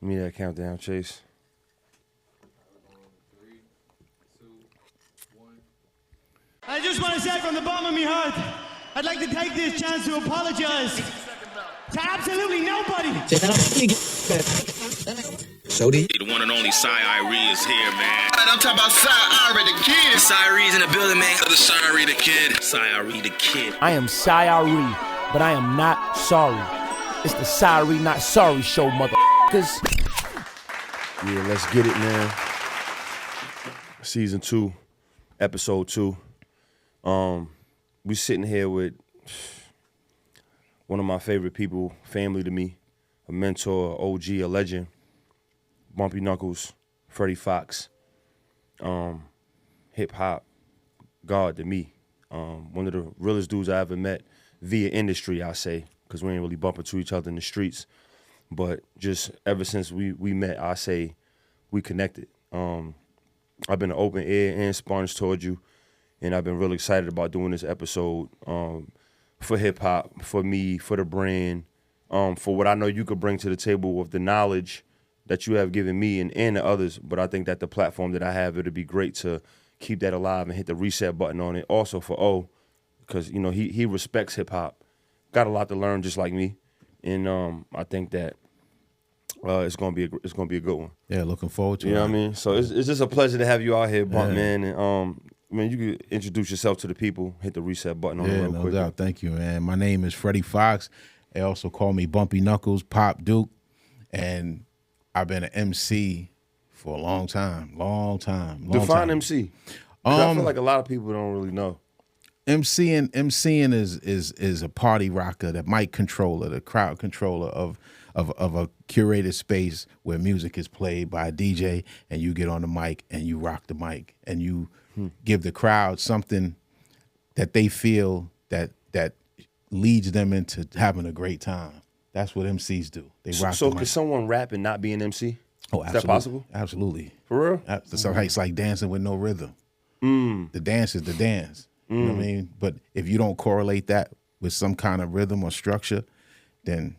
Give me that countdown, Chase. 3, 2, 1. I just want to say from the bottom of my heart, I'd like to take this chance to apologize to absolutely nobody. The one and only Cy is here, man. I'm talking about Cy the kid. Cyre's in the building, man. The Cy the kid. Cy the kid. I am Cy, but I am not sorry. It's the Cy Not Sorry show, motherfuckers. Yeah, let's get it, man. Season 2, episode 2. We sitting here with one of my favorite people, family to me, a mentor, OG, a legend, Bumpy Knuckles, Freddie Foxxx, hip hop god to me. One of the realest dudes I ever met via industry, I say, because we ain't really bumping to each other in the streets. But just ever since we met, I say we connected. I've been an open ear and sponge towards you, and I've been really excited about doing this episode for hip-hop, for me, for the brand, for what I know you could bring to the table with the knowledge that you have given me and the others. But I think that the platform that I have, it'll be great to keep that alive and hit the reset button on it. Also for O, because, you know, he respects hip-hop, got a lot to learn just like me. And I think that it's gonna be a good one. Yeah, looking forward to it. You know what I mean? So it's just a pleasure to have you out here, Bump, man. And man, you could introduce yourself to the people, hit the reset button on it real quick. No doubt. Thank you, man. My name is Freddie Foxxx. They also call me Bumpy Knuckles, Pop Duke, and I've been an MC for a long time. Define MC. I feel like a lot of people don't really know. MCing is a party rocker, the mic controller, the crowd controller of a curated space where music is played by a DJ, and you get on the mic and you rock the mic and you give the crowd something that they feel that leads them into having a great time. That's what MCs do. They rock the mic. So can someone rap and not be an MC? Oh, absolutely. Is that possible? Absolutely. For real? So it's like dancing with no rhythm. The dance is the dance. You know what I mean? But if you don't correlate that with some kind of rhythm or structure, then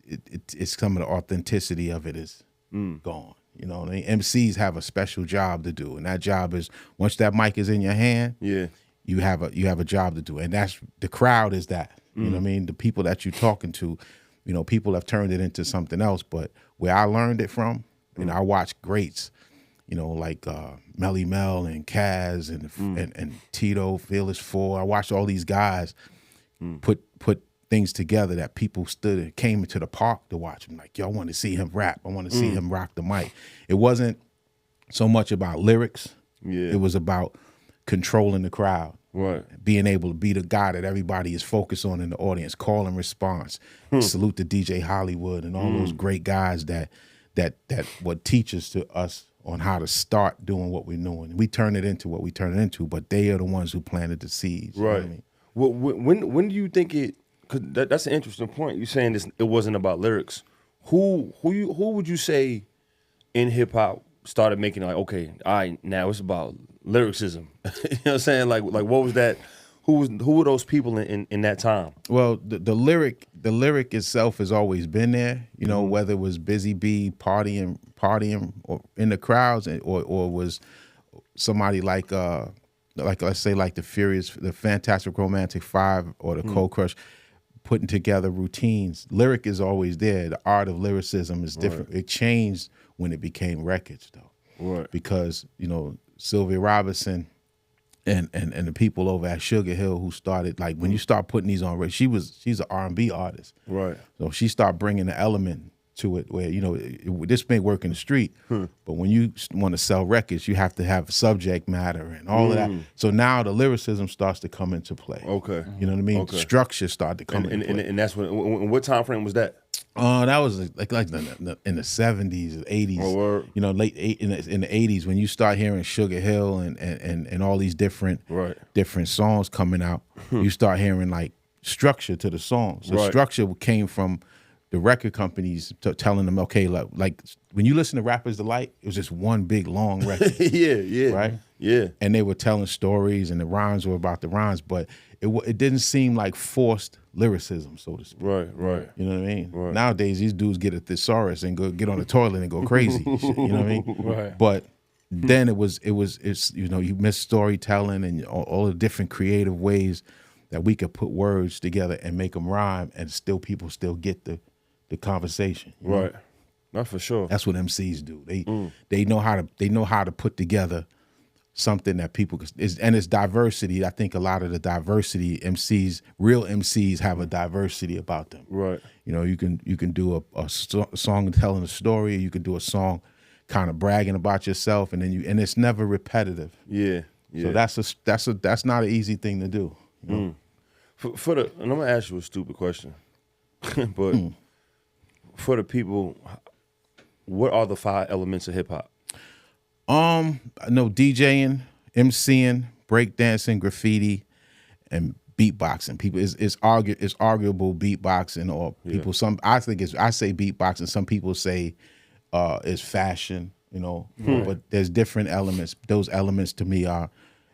it's some of the authenticity of it is gone. You know what I mean? MCs have a special job to do, and that job is once that mic is in your hand, you have a job to do, and that's the crowd is that. You know what I mean? The people that you're talking to, you know, people have turned it into something else. But where I learned it from, you know, I watched greats, you know, like Melly Mel and Kaz and Tito, Fearless 4. I watched all these guys put things together that people stood and came into the park to watch him. Like, yo, I want to see him rap. I want to see him rock the mic. It wasn't so much about lyrics. Yeah. It was about controlling the crowd. Right. Being able to be the guy that everybody is focused on in the audience, call and response. Salute to DJ Hollywood and all those great guys that were teachers to us on how to start doing what we're doing. We turn it into what we turn it into, but they are the ones who planted the seeds. Right. You know what I Well, mean? when do you think it? Cause that's an interesting point. You're saying it wasn't about lyrics. Who would you say in hip hop started making like, okay, all right, now it's about lyricism? You know what I'm saying? Like what was that? Who were those people in that time? Well, the lyric itself has always been there. You know, whether it was Busy Bee partying or in the crowds, or was somebody like let's say like the Fantastic Romantic 5 or the Cold Crush putting together routines. Lyric is always there. The art of lyricism is different. Right. It changed when it became records, though. Right. Because, you know, Sylvia Robinson and the people over at Sugar Hill who started, like, when you start putting these on, she's an R&B artist. Right. So she started bringing the element to it where, you know, this may work in the street, but when you want to sell records, you have to have subject matter and all of that. So now the lyricism starts to come into play. Okay. You know what I mean? Okay. Structure started to come into play. And that's what time frame was that? That was like in the 70s, 80s. Oh, word. You know, in the 80s when you start hearing Sugar Hill and all these different songs coming out, you start hearing like structure to the songs. So structure came from the record companies telling them, okay, like when you listen to Rapper's Delight, it was just one big long record. Yeah. Right? Yeah. And they were telling stories, and the rhymes were about the rhymes, but it didn't seem like forced lyricism, so to speak. Right, right. You know what I mean? Right. Nowadays, these dudes get a thesaurus and go get on the toilet and go crazy. You know what I mean? Right. But then it's you know, you miss storytelling and all the different creative ways that we could put words together and make them rhyme, and still people still get the conversation. You know? Right. Not for sure. That's what MCs do. They know how to put together something that people and it's diversity. I think a lot of the diversity real MCs have a diversity about them. Right. You know, you can do a song telling a story. You can do a song kind of bragging about yourself, and then it's never repetitive. Yeah. Yeah. So that's not an easy thing to do. You know? And I'm gonna ask you a stupid question, but for the people, what are the 5 elements of hip hop? I know DJing, MCing, breakdancing, graffiti, and beatboxing. People it's arguable beatboxing, or people I say beatboxing. Some people say it's fashion, you know. But there's different elements. Those elements to me are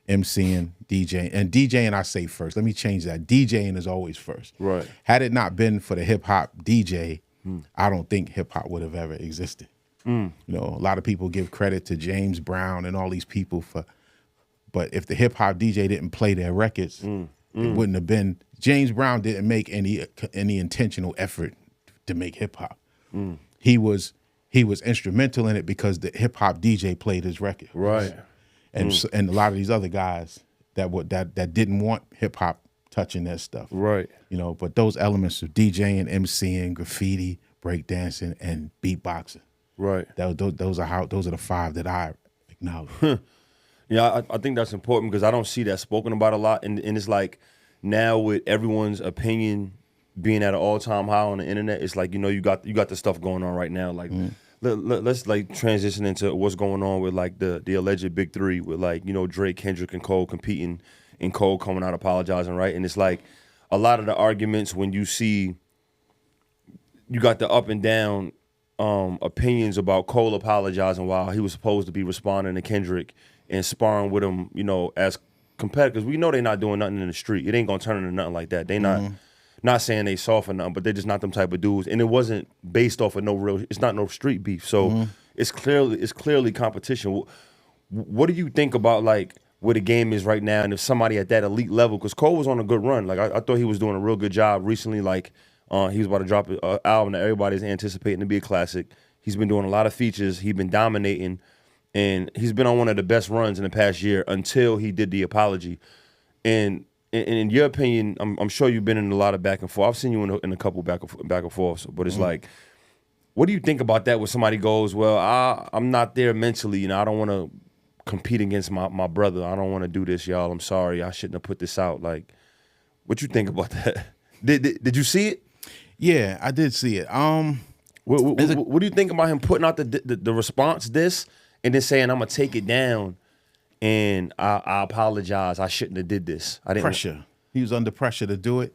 MCing, DJing. And DJing I say first. Let me change that. DJing is always first. Right. Had it not been for the hip hop DJ, I don't think hip hop would have ever existed. You know, a lot of people give credit to James Brown and all these people but if the hip hop DJ didn't play their records, it wouldn't have been. James Brown didn't make any intentional effort to make hip hop. He was instrumental in it because the hip hop DJ played his record. Right. And and a lot of these other guys that didn't want hip hop touching that stuff. Right. You know, but those elements of DJing, MCing, graffiti, breakdancing, and beatboxing. Right. Those are the 5 that I acknowledge. Yeah, I think that's important because I don't see that spoken about a lot, and it's like now with everyone's opinion being at an all-time high on the internet, it's like, you know, you got the stuff going on right now. Like let's like transition into what's going on with like the alleged big 3 with, like, you know, Drake, Kendrick, and Cole competing, and Cole coming out apologizing, right? And it's like a lot of the arguments when you see you got the up and down opinions about Cole apologizing while he was supposed to be responding to Kendrick and sparring with him, you know, as competitors. We know they're not doing nothing in the street. It ain't gonna turn into nothing like that. They not saying they soft or nothing, but they're just not them type of dudes. And it wasn't based off of it's not no street beef. So it's clearly competition. What do you think about like where the game is right now, and if somebody at that elite level, because Cole was on a good run. Like I thought he was doing a real good job recently. Like he was about to drop an album that everybody's anticipating to be a classic. He's been doing a lot of features. He's been dominating, and he's been on one of the best runs in the past year until he did the apology. And in your opinion, I'm sure you've been in a lot of back and forth. I've seen you in a couple back and forth. But it's like, what do you think about that when somebody goes, well, I'm not there mentally. You know, I don't want to compete against my brother. I don't want to do this, y'all. I'm sorry. I shouldn't have put this out. Like, what you think about that? Did you see it? Yeah, I did see it. What do you think about him putting out the response and then saying, I'm gonna take it down and I apologize. I shouldn't have did this. I didn't. Pressure. He was under pressure to do it.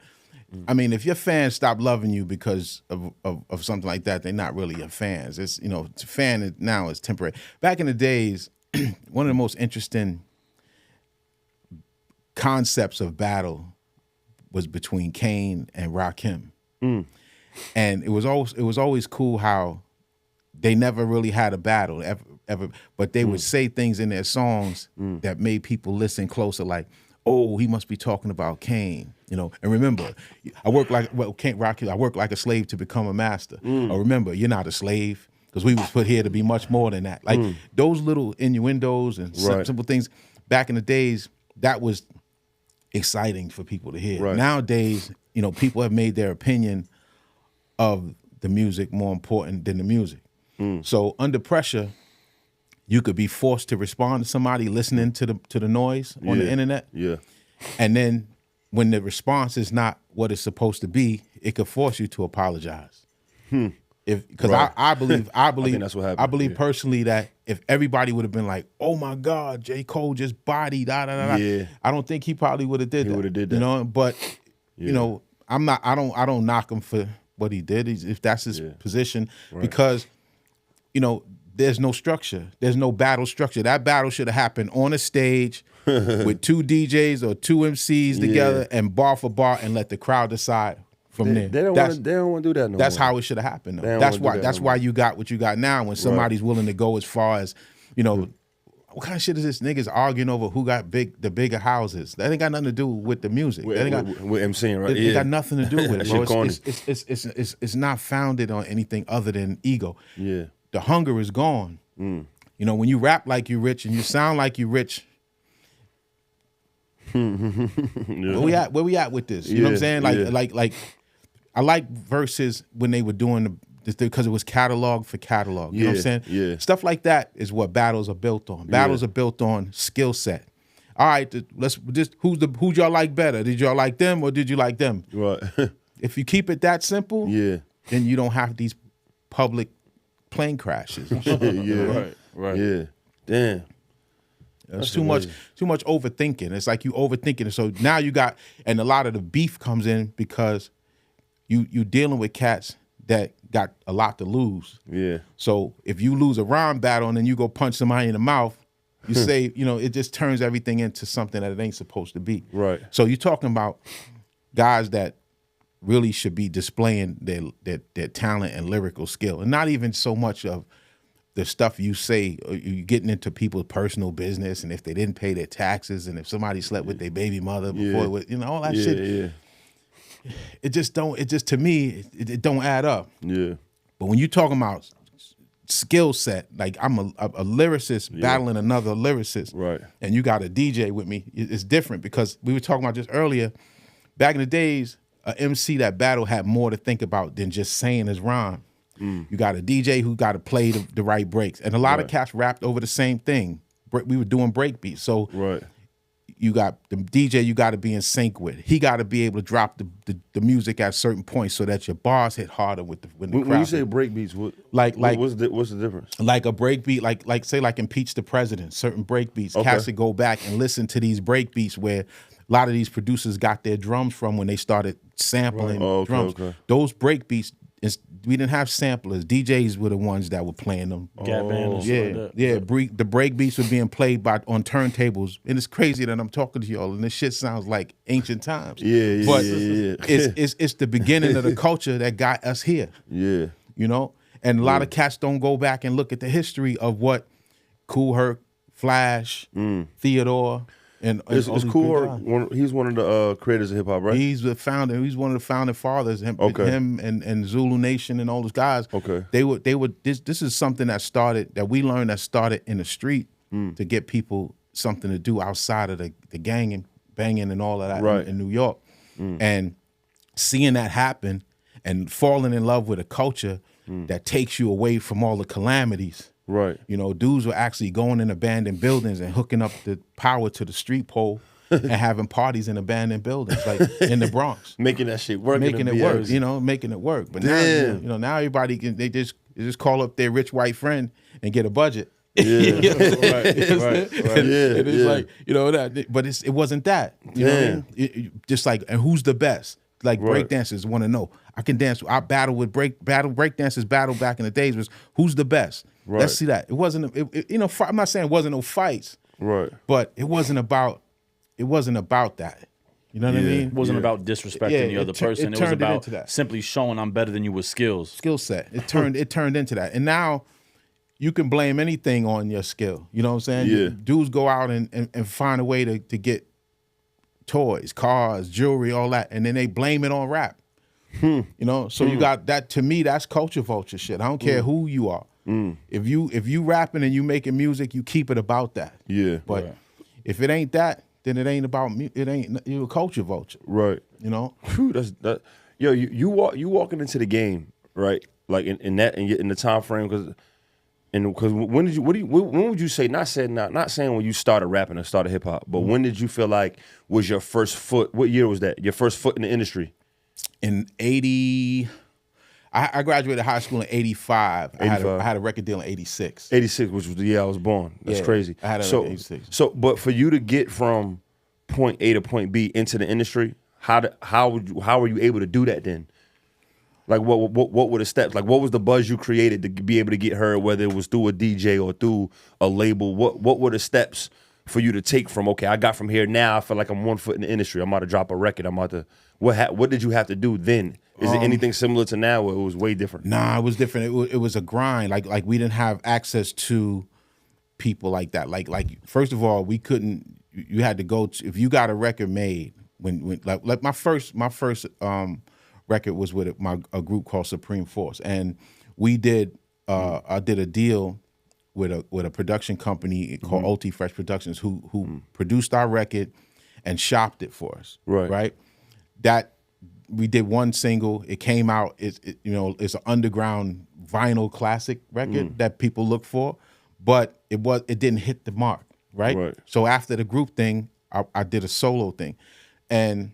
I mean, if your fans stop loving you because of something like that, they're not really your fans. It's, you know, fan now is temporary. Back in the days, one of the most interesting concepts of battle was between Kane and Rakim. And it was always cool how they never really had a battle ever, but they would say things in their songs that made people listen closer, like, oh, he must be talking about Kane, you know. And remember, I work like a slave to become a master. Or remember, you're not a slave, because we was put here to be much more than that. Like those little innuendos and simple things back in the days, that was exciting for people to hear. Right. Nowadays, you know, people have made their opinion of the music more important than the music. So under pressure, you could be forced to respond to somebody listening to the noise on the internet. Yeah. And then when the response is not what it's supposed to be, it could force you to apologize. Because I believe I think that's what happened. I believe personally that if everybody would have been like, "Oh my God, J. Cole just body da da da," I don't think he probably would have did that. He would have did that. You know, but you know, I don't knock him for what he did. If that's his position, because you know, there's no structure. There's no battle structure. That battle should have happened on a stage with 2 DJs or 2 MCs together and bar for bar and let the crowd decide from there. They don't want to do that no That's more. how it should have happened. Though. That's why you got what you got now. When somebody's willing to go as far as, you know, what kind of shit is this? Niggas arguing over who got the bigger houses. That ain't got nothing to do with the music. With MCing, right? It got nothing to do with it, bro. Corny. It's not founded on anything other than ego. Yeah. The hunger is gone. You know, when you rap like you rich and you sound like you rich, where we at with this? You know what I'm saying? Like I like verses when they were doing because it was catalog for catalog. You know what I'm saying? Yeah. Stuff like that is what battles are built on. Battles are built on skill set. All right, let's just who'd y'all like better? Did y'all like them or did you like them? Right. If you keep it that simple, then you don't have these public plane crashes. Right. Yeah. Damn. It's too much overthinking. It's like you overthinking it. So now you got, and a lot of the beef comes in because you dealing with cats that got a lot to lose. Yeah. So if you lose a rhyme battle and then you go punch somebody in the mouth, you say, you know, it just turns everything into something that it ain't supposed to be. Right. So you're talking about guys that really should be displaying their talent and lyrical skill, and not even so much of the stuff you say. You getting into people's personal business, and if they didn't pay their taxes, and if somebody slept with their baby mother before, it was, you know, all that shit. Yeah. It just to me, it don't add up. Yeah. But when you talking about skill set, like I'm a lyricist battling another lyricist, right? And you got a DJ with me, it's different because we were talking about just earlier. Back in the days, a MC that battle had more to think about than just saying his rhyme. You got a DJ who got to play the right breaks, and a lot of cats rapped over the same thing. We were doing break beats, so you got the DJ you got to be in sync with. He got to be able to drop the music at certain points so that your bars hit harder with the crowd. When you say break beats, what's the difference? Like a break beat, like say like Impeach the President, certain break beats. Cats to go back and listen to these break beats where a lot of these producers got their drums from when they started sampling drums. Those break beats, we didn't have samplers. DJs were the ones that were playing them. The break beats were being played on turntables, and it's crazy that I'm talking to y'all, and this shit sounds like ancient times. It's the beginning of the culture that got us here. Yeah, you know, and a lot of cats don't go back and look at the history of what Kool Herc, Flash, Theodore. And it's Kool Herc. He's one of the creators of hip hop, right? He's the founder. He's one of the founding fathers. Him and Zulu Nation and all those guys. Okay. They would. This is something that we learned that started in the street to get people something to do outside of the gang and banging and all of that in New York, and seeing that happen and falling in love with a culture that takes you away from all the calamities. Right. You know, dudes were actually going in abandoned buildings and hooking up the power to the street pole and having parties in abandoned buildings, like in the Bronx. Making that shit work. Making it work, you know, making it work. But now, now everybody they just call up their rich white friend and get a budget. Yeah. You know? Right. And it's like, you know, that, but it wasn't that. You know what I mean? Just like, and who's the best? Like break dancers want to know. I can dance. I battle with break dancers battle back in the days was who's the best. Right. Let's see that. It wasn't. You know, I'm not saying it wasn't no fights. Right. But it wasn't about that. You know what I mean? It wasn't about disrespecting the other person. It was about simply showing I'm better than you with skills. Skill set. It turned into that. And now you can blame anything on your skill. You know what I'm saying? Yeah. Dudes go out and find a way to get toys, cars, jewelry, all that, and then they blame it on rap. You know? So you got that. To me, that's culture vulture shit. I don't care who you are. If you rapping and you making music, you keep it about that. Yeah. But if it ain't that, then it ain't about it ain't you a culture vulture. Right. You know. Whew, that. Yo, you walking into the game, right? Like in the time frame, because when would you say, not saying when you started rapping or started hip hop, but when did you feel like was your first foot? What year was that? Your first foot in the industry? In 80. I graduated high school in 85. I had a record deal in 86. 86, which was the year I was born. That's crazy. I had a 86. So, but for you to get from point A to point B into the industry, how were you able to do that then? Like what were the steps? Like what was the buzz you created to be able to get heard, whether it was through a DJ or through a label? What were the steps for you to take from, okay, I got from here, now I feel like I'm 1 foot in the industry, I'm about to drop a record, I'm about to, what did you have to do then? Is it anything similar to now, or it was way different? Nah, it was different. It was a grind. Like we didn't have access to people like that. Like first of all, we couldn't. You had to go to, if you got a record made when like my first record was with a group called Supreme Force, and we did I did a deal with a production company called OT Fresh Productions who produced our record and shopped it for us. Right. That we did one single. It came out. It's an underground vinyl classic record that people look for, but it didn't hit the mark. Right. So after the group thing, I did a solo thing, and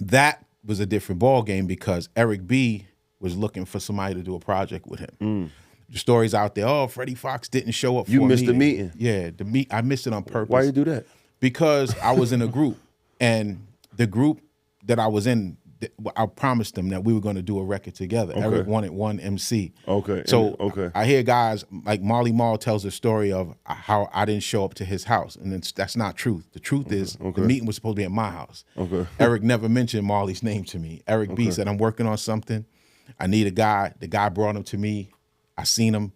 that was a different ball game because Eric B was looking for somebody to do a project with him. The stories out there, oh, Freddie Foxxx didn't show up. You missed the meeting. Yeah, I missed it on purpose. Why you do that? Because I was in a group, and the group that I was in, I promised them that we were going to do a record together. Okay. Eric wanted one MC. Okay. So I hear guys like Marley Marl tells a story of how I didn't show up to his house, and that's not truth. The truth is the meeting was supposed to be at my house. Okay. Eric never mentioned Marley's name to me. Eric B said, I'm working on something. I need a guy. The guy brought him to me. I seen him.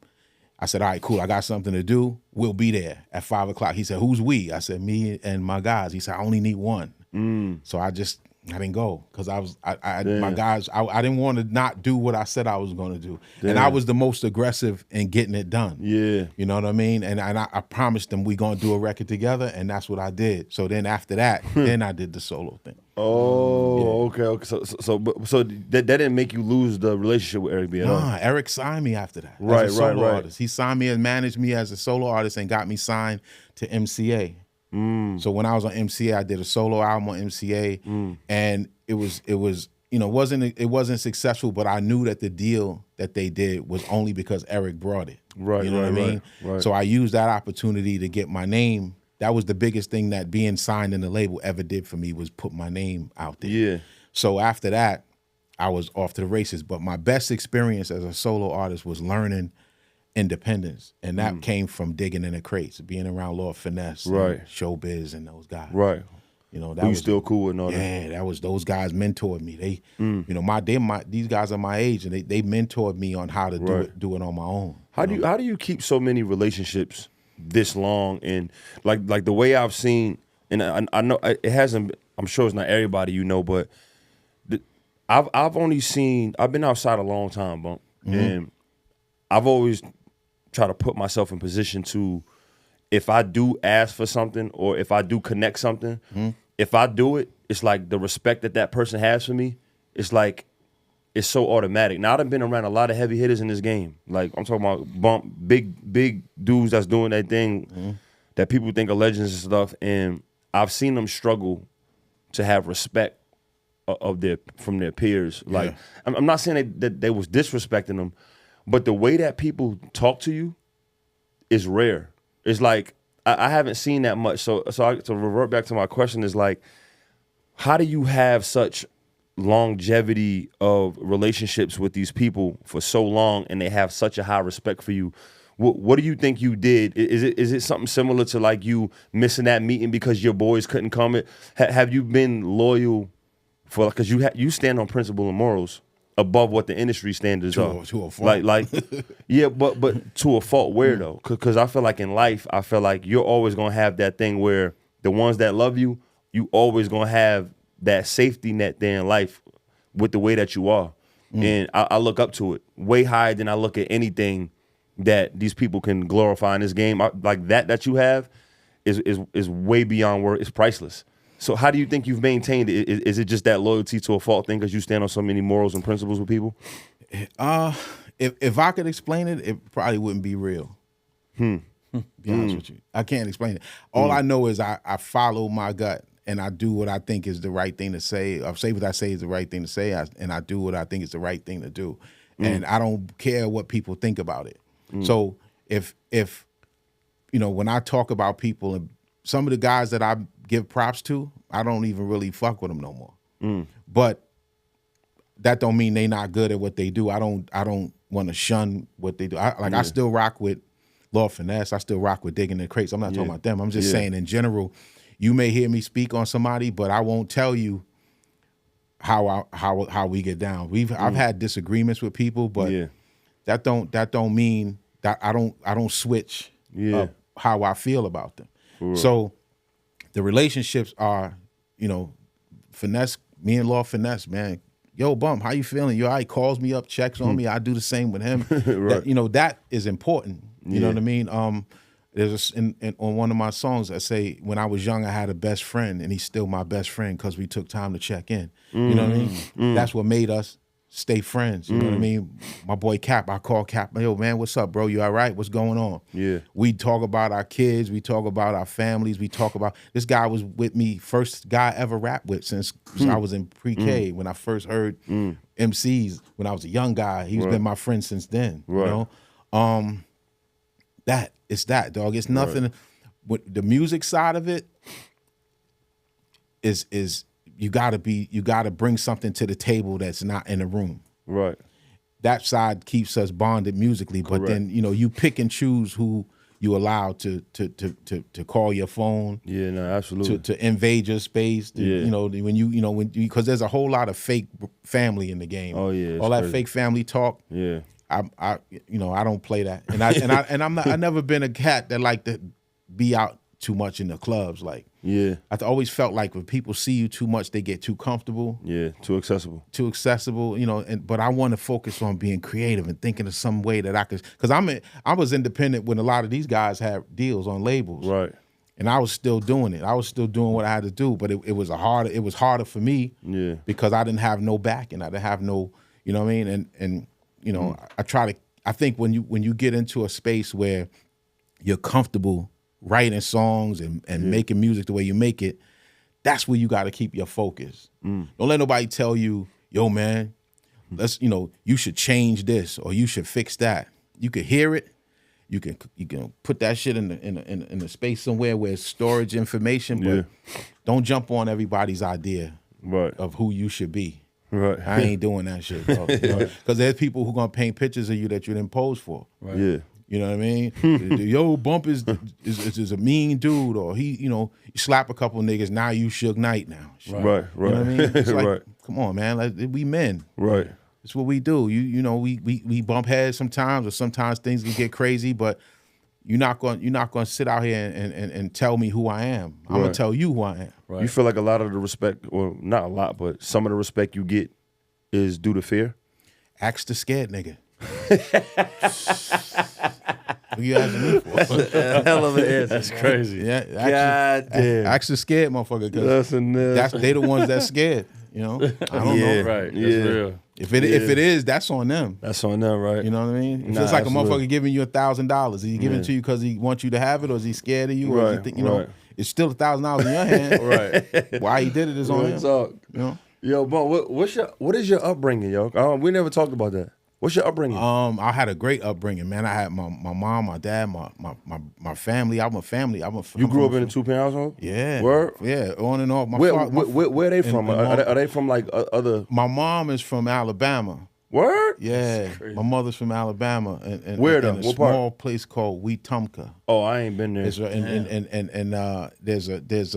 I said, all right, cool. I got something to do. We'll be there at 5 o'clock. He said, who's we? I said, me and my guys. He said, I only need one. So I didn't go because my guys, I didn't want to not do what I said I was going to do. Damn. And I was the most aggressive in getting it done. Yeah. You know what I mean? And I promised them we going to do a record together, and that's what I did. So then after that, then I did the solo thing. Oh, yeah. Okay. So that didn't make you lose the relationship with Eric B at all? Nah, Eric signed me after that. Right, as a solo artist. He signed me and managed me as a solo artist and got me signed to MCA. So when I was on MCA, I did a solo album on MCA, and it wasn't successful, but I knew that the deal that they did was only because Eric brought it. Right. You know what I mean? Right. So I used that opportunity to get my name. That was the biggest thing that being signed in the label ever did for me, was put my name out there. Yeah. So after that, I was off to the races. But my best experience as a solo artist was learning independence, and that came from digging in the crates, being around Lord Finesse, and Showbiz, and those guys. Right. You know, that was still cool and all that. Yeah, those guys mentored me. They, these guys are my age, and they mentored me on how to do it on my own. How do you keep so many relationships this long? And like the way I've seen, and I know it hasn't. I'm sure it's not everybody but I've been outside a long time, Bump, and I've always try to put myself in position to, if I do ask for something or if I do connect something, if I do it, it's like the respect that person has for me, it's like, it's so automatic. Now, I've been around a lot of heavy hitters in this game. Like, I'm talking about Bump, big dudes that's doing that thing that people think are legends and stuff, and I've seen them struggle to have respect from their peers. Yeah. Like, I'm not saying that they was disrespecting them, but the way that people talk to you is rare. It's like, I haven't seen that much. So to revert back to my question is like, how do you have such longevity of relationships with these people for so long, and they have such a high respect for you? What do you think you did? Is it something similar to like you missing that meeting because your boys couldn't come? Have you been loyal for, because you stand on principle and morals above what the industry standards are. To a fault. Like yeah, but to a fault. Where though? Because I feel like in life, I feel like you're always gonna have that thing where the ones that love you, you always gonna have that safety net there in life with the way that you are. And I look up to it way higher than I look at anything that these people can glorify in this game. Like that you have is way beyond word. It's priceless. So how do you think you've maintained it? Is it just that loyalty to a fault thing because you stand on so many morals and principles with people? If I could explain it, it probably wouldn't be real. Be honest with you. I can't explain it. All I know is I follow my gut, and I do what I think is the right thing to say. I say what I say is the right thing to say, and I do what I think is the right thing to do. And I don't care what people think about it. So if when I talk about people, and some of the guys that I give props to, I don't even really fuck with them no more. But that don't mean they not good at what they do. I don't want to shun what they do. I still rock with Lord Finesse. I still rock with Digging the Crates. I'm not talking about them. I'm just saying in general, you may hear me speak on somebody, but I won't tell you how we get down. I've had disagreements with people, but that don't mean that I don't switch up how I feel about them. Right. So the relationships are, Finesse, me and Lord Finesse, man. Yo, Bump, how you feeling? You all right? Calls me up, checks on me. I do the same with him. Right. That is important. You know what I mean? There's on one of my songs I say, when I was young, I had a best friend, and he's still my best friend because we took time to check in. You know what I mean? That's what made us stay friends. You know what I mean? My boy Cap, I call Cap, yo, man, what's up, bro? You all right? What's going on? Yeah. We talk about our kids. We talk about our families. We talk about, this guy was with me, first guy I ever rapped with since I was in pre-K, when I first heard MCs, when I was a young guy. He's been my friend since then, you know? It's that, dog. It's nothing. With the music side of it is you gotta bring something to the table that's not in the room. Right. That side keeps us bonded musically, but then you pick and choose who you allow to call your phone. Yeah, no, absolutely. To invade your space. Because there's a whole lot of fake family in the game. Oh yeah, all that crazy fake family talk. Yeah. I don't play that, I never been a cat that like to be out too much in the clubs. Like, I always felt like when people see you too much, they get too comfortable. Yeah, too accessible. But I want to focus on being creative and thinking of some way that I could, because I was independent when a lot of these guys had deals on labels. Right. And I was still doing it. I was still doing what I had to do, but it was harder for me. Yeah. Because I didn't have no backing. I didn't have no, you know what I mean? And I think when you get into a space where you're comfortable writing songs and making music the way you make it, that's where you got to keep your focus. Don't let nobody tell you, yo, man, you should change this or you should fix that. You could hear it. You can put that shit in a space somewhere where it's storage information, but don't jump on everybody's idea of who you should be. Right. I ain't doing that shit, bro. Because there's people who gonna paint pictures of you that you didn't pose for. Right. Yeah. You know what I mean? Yo, Bump is a mean dude, or you slap a couple niggas, now you Suge Knight now. Right. You know what I mean? It's like, come on, man. Like, we men. Right. It's what we do. We bump heads sometimes, or sometimes things can get crazy, but you're not gonna sit out here and tell me who I am. I'm gonna tell you who I am. Right. You feel like a lot of the respect, or not a lot, but some of the respect you get is due to fear? Ask the scared nigga. Who you asking me for? Hell of an answer. That's crazy. Yeah, God damn. Ask the scared motherfucker, because they the ones that's scared. I don't know. Right. That's real. If it is, that's on them. That's on them, right? You know what I mean? If it's like a motherfucker giving you $1,000, is he giving it to you because he wants you to have it, or is he scared of you? Or does he think, it's still $1,000 in your hand. Right. Why he did it is on him. Talk. Yo, but what is your upbringing, yo? We never talked about that. What's your upbringing? I had a great upbringing, man. I had my mom, my dad, my family. I'm a family. You grew up in a two-parent household? Yeah. Word? Yeah, on and off. Where are they from? Are they from like other? My mom is from Alabama. Word? Yeah. My mother's from Alabama. And where though? In a small place called Wetumpka. Oh, I ain't been there. There's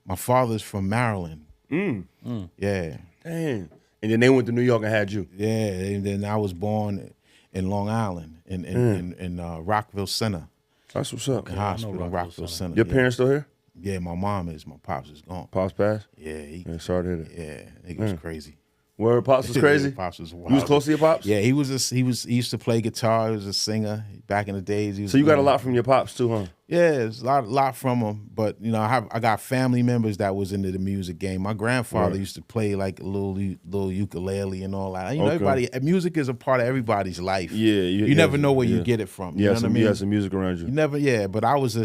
my father's from Maryland. Yeah. Damn. And then they went to New York and had you. Yeah, and then I was born in Long Island, in Rockville Center. That's what's up. Hospital, Rockville Center. Your parents still here? Yeah, my mom is. My pops is gone. Pops passed? Yeah. Sorry to hear that. Yeah, he was crazy. Where Pops was crazy? Pops was wild. You was close to your Pops? Yeah, he used to play guitar. He was a singer back in the days. So you got a lot from your Pops too, huh? Yeah, there's a lot from him. But I got family members that was into the music game. My grandfather used to play like a little ukulele and all that. Everybody, music is a part of everybody's life. Yeah, you never know where you get it from. You know what I mean? You have some music around you. You never, but I was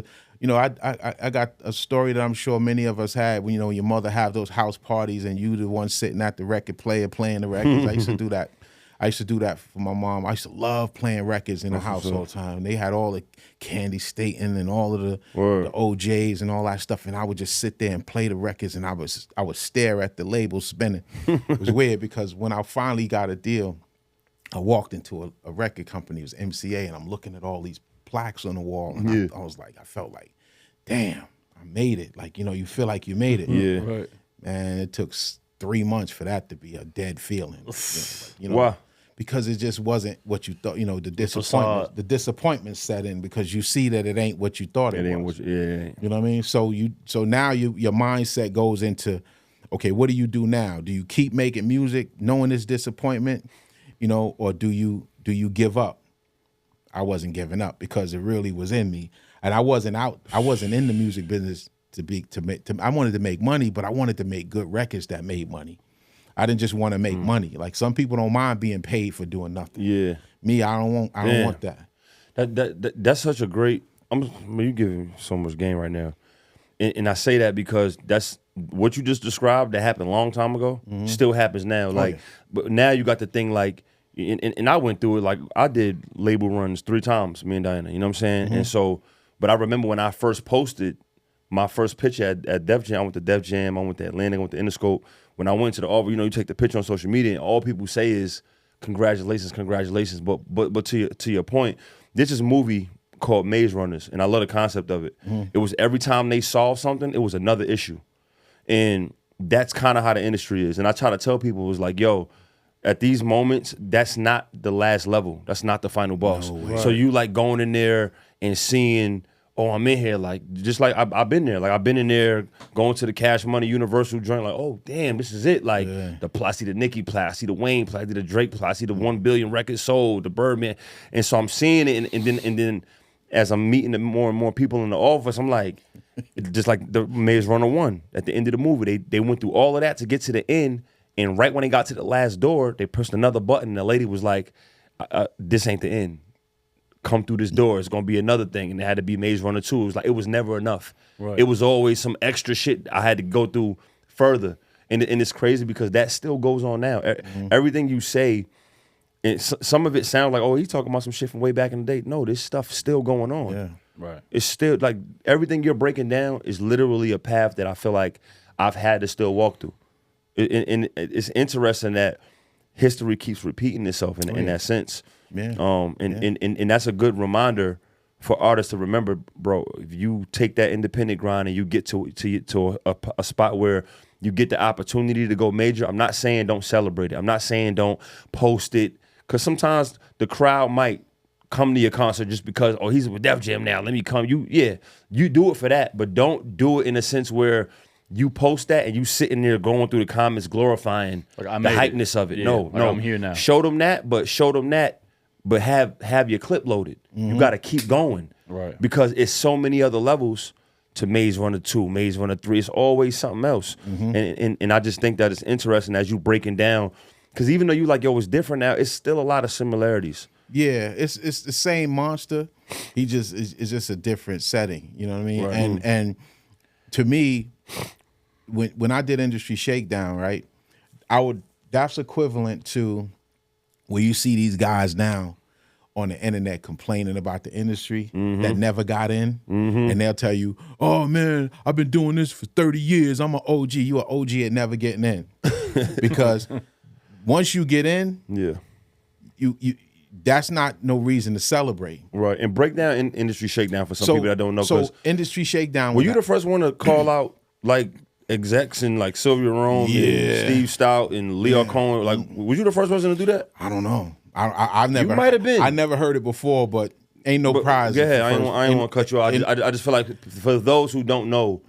I got a story that I'm sure many of us had when your mother have those house parties and you the one sitting at the record player playing the records. I used to do that. I used to do that for my mom. I used to love playing records in the house all the time. They had all the Candy Staten and all of the OJs and all that stuff, and I would just sit there and play the records, and I would stare at the label spinning. It was weird because when I finally got a deal, I walked into a record company, it was MCA, and I'm looking at all these plaques on the wall, and I felt like, damn, I made it. Like, you feel like you made it. Yeah. Right. And it took 3 months for that to be a dead feeling. Why? Because it just wasn't what you thought. The disappointment set in because you see that it ain't what you thought it was. You know what I mean? So now your mindset goes into, okay, what do you do now? Do you keep making music knowing this disappointment, or do you give up? I wasn't giving up because it really was in me, and I wasn't in the music business I wanted to make money, but I wanted to make good records that made money. I didn't just want to make money. Like some people don't mind being paid for doing nothing. Yeah. Me, I don't want that. That's such a great. You giving so much game right now, and I say that because that's what you just described. That happened a long time ago. Still happens now. But now you got the thing like, and I went through it. Like I did label runs 3 times. Me and Diana. You know what I'm saying? And so, but I remember when I first posted my first picture at Def Jam. I went to Def Jam. I went to Atlanta. I went to Interscope. When I went to the office, you take the picture on social media, and all people say is congratulations, congratulations. But to your point, there's this movie called Maze Runners, and I love the concept of it. It was every time they solved something, it was another issue, and that's kind of how the industry is. And I try to tell people, it was like, yo, at these moments, that's not the last level. That's not the final boss. No, so you like going in there and seeing, oh, I'm in here, like, just like I've been there. Like, I've been in there going to the Cash Money Universal joint, like, oh, damn, this is it. Like, I see the Nicki play, I see the Wayne play, I see the Drake play, I see the 1 billion records sold, the Birdman. And so I'm seeing it, and then as I'm meeting the more and more people in the office, I'm like, just like the Maze Runner 1 at the end of the movie. They went through all of that to get to the end, and right when they got to the last door, they pressed another button, and the lady was like, this ain't the end. Come through this door, it's gonna be another thing, and it had to be Maze Runner 2. It was like, it was never enough. Right. It was always some extra shit I had to go through further, and it's crazy because that still goes on now. Everything you say, and some of it sounds like, oh, he's talking about some shit from way back in the day. No, this stuff's still going on. Yeah, right. It's still like everything you're breaking down is literally a path that I feel like I've had to still walk through. And it's interesting that history keeps repeating itself in that sense. Yeah. And that's a good reminder for artists to remember, bro. If you take that independent grind and you get to a spot where you get the opportunity to go major, I'm not saying don't celebrate it. I'm not saying don't post it, because sometimes the crowd might come to your concert just because, oh, he's with Def Jam now, let me come. You do it for that, but don't do it in a sense where you post that and you sitting there going through the comments glorifying the hypeness of it. No, I'm here now. Show them that, but have your clip loaded. You got to keep going. Right. Because it's so many other levels to Maze Runner 2, Maze Runner 3. It's always something else. And I just think that it's interesting as you breaking down, because even though you like, yo, it's different now, it's still a lot of similarities. Yeah, it's the same monster. It's just a different setting. You know what I mean? Right. And to me, when I did Industry Shakedown, right, that's equivalent to where you see these guys now on the internet complaining about the industry that never got in, and they'll tell you, oh man, I've been doing this for 30 years, I'm an OG. You an OG at never getting in. Because once you get in, you that's not no reason to celebrate. Right, and break down Industry Shakedown for some people that don't know. So Industry Shakedown, were you the first one to call out like execs and like Sylvia Rome and Steve Stout and Leo Cohen? Like, was you the first person to do that? I don't know. I never. You might have been. I never heard it before, but ain't no prize. Go ahead. I ain't want to cut you off. I just feel like for those who don't know,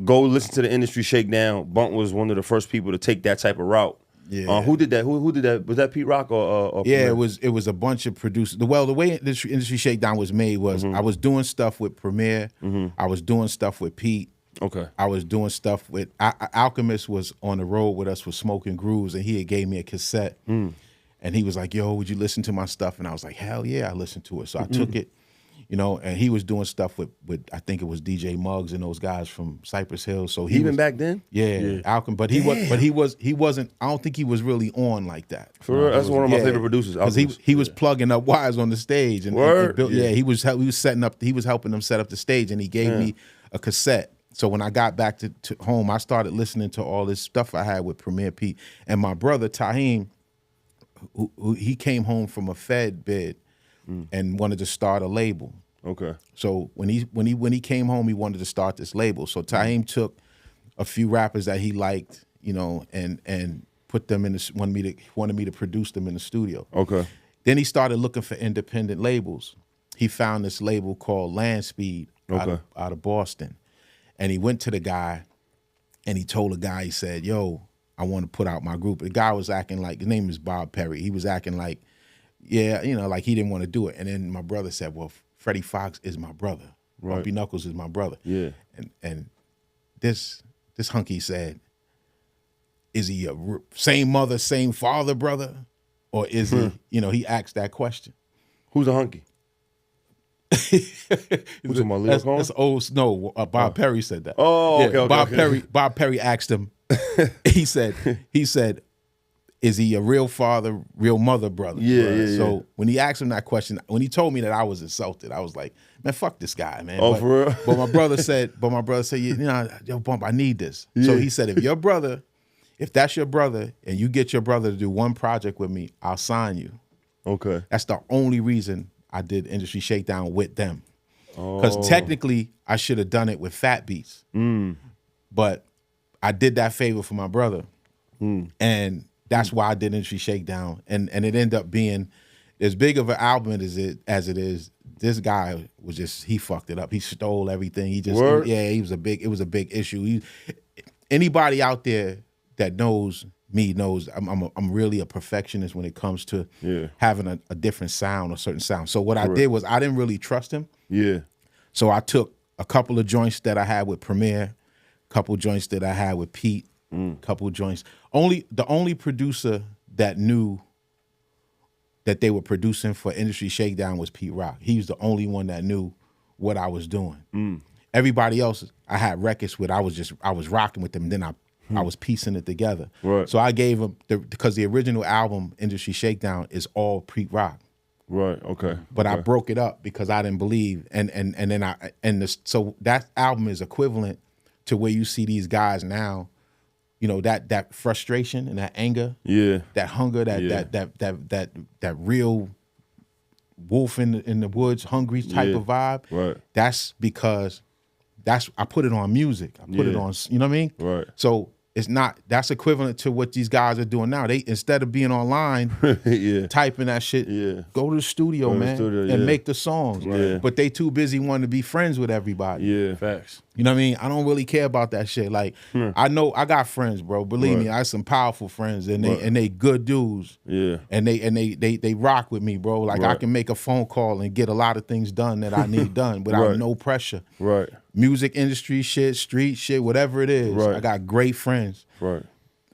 go listen to the Industry Shakedown. Bump was one of the first people to take that type of route. Yeah. Who did that? Who did that? Was that Pete Rock or yeah, Premier? It was a bunch of producers. Well, the way Industry Shakedown was made was I was doing stuff with Premier. I was doing stuff with Pete. Okay. I was doing stuff with Alchemist was on the road with us with Smoking Grooves, and he had gave me a cassette. And he was like, yo, would you listen to my stuff? And I was like, hell yeah, I listened to it. So I took it, You know, and he was doing stuff with I think it was DJ Muggs and those guys from Cypress Hill. So he even was, back then. Yeah, Alchemy. But he wasn't. I don't think he was really on like that. For real, that's one of my favorite producers. Because he was plugging up wires on the stage and built, he was setting up. He was helping them set up the stage, and he gave me a cassette. So when I got back to home, I started listening to all this stuff I had with Premier Pete and my brother Taheem. Who he came home from a Fed bid and wanted to start a label. Okay. So when he came home, he wanted to start this label. So Taheem took a few rappers that he liked, you know, and put them in the wanted me to produce them in the studio. Okay. Then he started looking for independent labels. He found this label called Land Speed out of Boston, and he went to the guy, and he told the guy, he said, "Yo, I want to put out my group." The guy was acting like, his name is Bob Perry. He was acting like, yeah, you know, like he didn't want to do it. And then my brother said, "Well, Freddie Foxxx is my brother. Right. Bumpy Knuckles is my brother." Yeah. And this hunky said, "Is he a same mother, same father brother? Or is he," you know, he asked that question. Who's a hunky? Who's my lyrical? That's old. No, Bob Perry said that. Oh, okay, okay. Bob Perry asked him. he said, "Is he a real father, real mother brother?" Yeah. So when he asked him that question, when he told me that, I was insulted. I was like, "Man, fuck this guy, man." Oh, for real? But my brother said, "You know, yo, Bump, I need this." Yeah. So he said, if that's your brother, and you get your brother to do one project with me, I'll sign you. Okay. That's the only reason I did Industry Shakedown with them. Because technically, I should have done it with Fat Beats. But I did that favor for my brother. And that's why I did Industry Shakedown. And it ended up being as big of an album as it is. This guy was just, he fucked it up. He stole everything. It was a big issue. Anybody out there that knows me knows I'm really a perfectionist when it comes to having a different sound, a certain sound. So what I did was, I didn't really trust him. Yeah. So I took a couple of joints that I had with Premier, a couple of joints that I had with Pete, a couple of joints. The only producer that knew that they were producing for Industry Shakedown was Pete Rock. He was the only one that knew what I was doing. Everybody else I had records with, I was rocking with them, and then I was piecing it together. Right. So I gave him, because the original album, Industry Shakedown, is all Pete Rock. Right. Okay. But I broke it up because I didn't believe, so that album is equivalent to where you see these guys now, you know, that frustration and that anger, that hunger, that real wolf in the woods, hungry type of vibe. Right. That's because I put it on music. I put it on, you know what I mean? Right. So that's equivalent to what these guys are doing now. They, instead of being online, typing that shit, go to the studio, and make the songs. Right. But they too busy wanting to be friends with everybody. Yeah. Facts. You know what I mean? I don't really care about that shit. Like, I know I got friends, bro. Believe me, I have some powerful friends, and they good dudes. Yeah. And they rock with me, bro. Like, I can make a phone call and get a lot of things done that I need done without no pressure. Right. Music industry shit, street shit, whatever it is. Right. I got great friends. Right.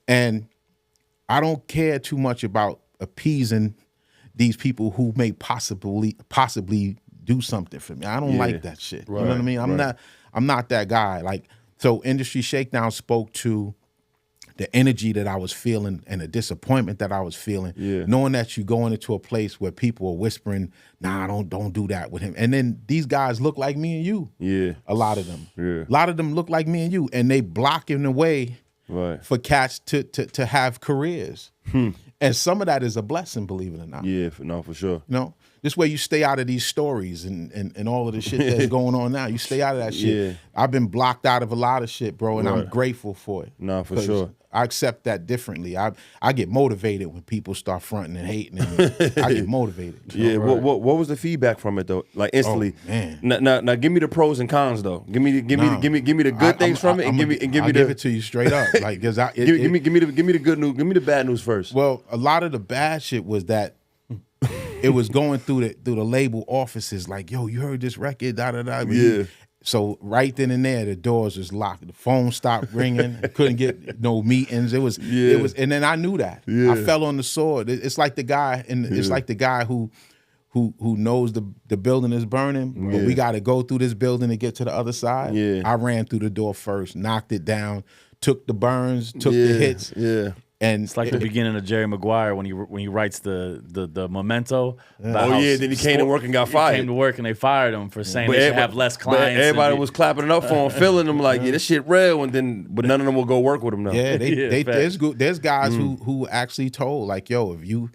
And I don't care too much about appeasing these people who may possibly do something for me. I don't like that shit. Right. You know what I mean? I'm not that guy. Like, so Industry Shakedown spoke to the energy that I was feeling and the disappointment that I was feeling, knowing that you going into a place where people are whispering, "Nah, don't do that with him." And then these guys look like me and you. Yeah. A lot of them. Yeah. A lot of them look like me and you, and they blocking the way for cats to have careers. And some of that is a blessing, believe it or not. Yeah, for sure. You know? This way you stay out of these stories and all of the shit that's going on now. You stay out of that shit. Yeah. I've been blocked out of a lot of shit, bro, and I'm grateful for it. Nah, for sure. I accept that differently. I get motivated when people start fronting and hating, and I get motivated. Yeah. What was the feedback from it though? Like instantly. Oh, man. Now give me the pros and cons though. Give me the good things from it, and give me give it to you straight up. Like, cause give me the good news. Give me the bad news first. Well, a lot of the bad shit was that it was going through the label offices. Like, yo, you heard this record? Da da da. Yeah. So right then and there, the doors was locked. The phone stopped ringing. Couldn't get no meetings. It was, and then I knew that. I fell on the sword. It's like the guy, it's like the guy who who knows the building is burning, but we got to go through this building to get to the other side. Yeah. I ran through the door first, knocked it down, took the burns, took the hits. Yeah. And it's like the beginning of Jerry Maguire when he writes the memento. Oh yeah, then he came to work and got fired. He came to work and they fired him for saying they should have less clients. Everybody was clapping it up for him, feeling him like, yeah, this shit real, but none of them will go work with him now. Yeah, there's guys who actually told like, yo, if you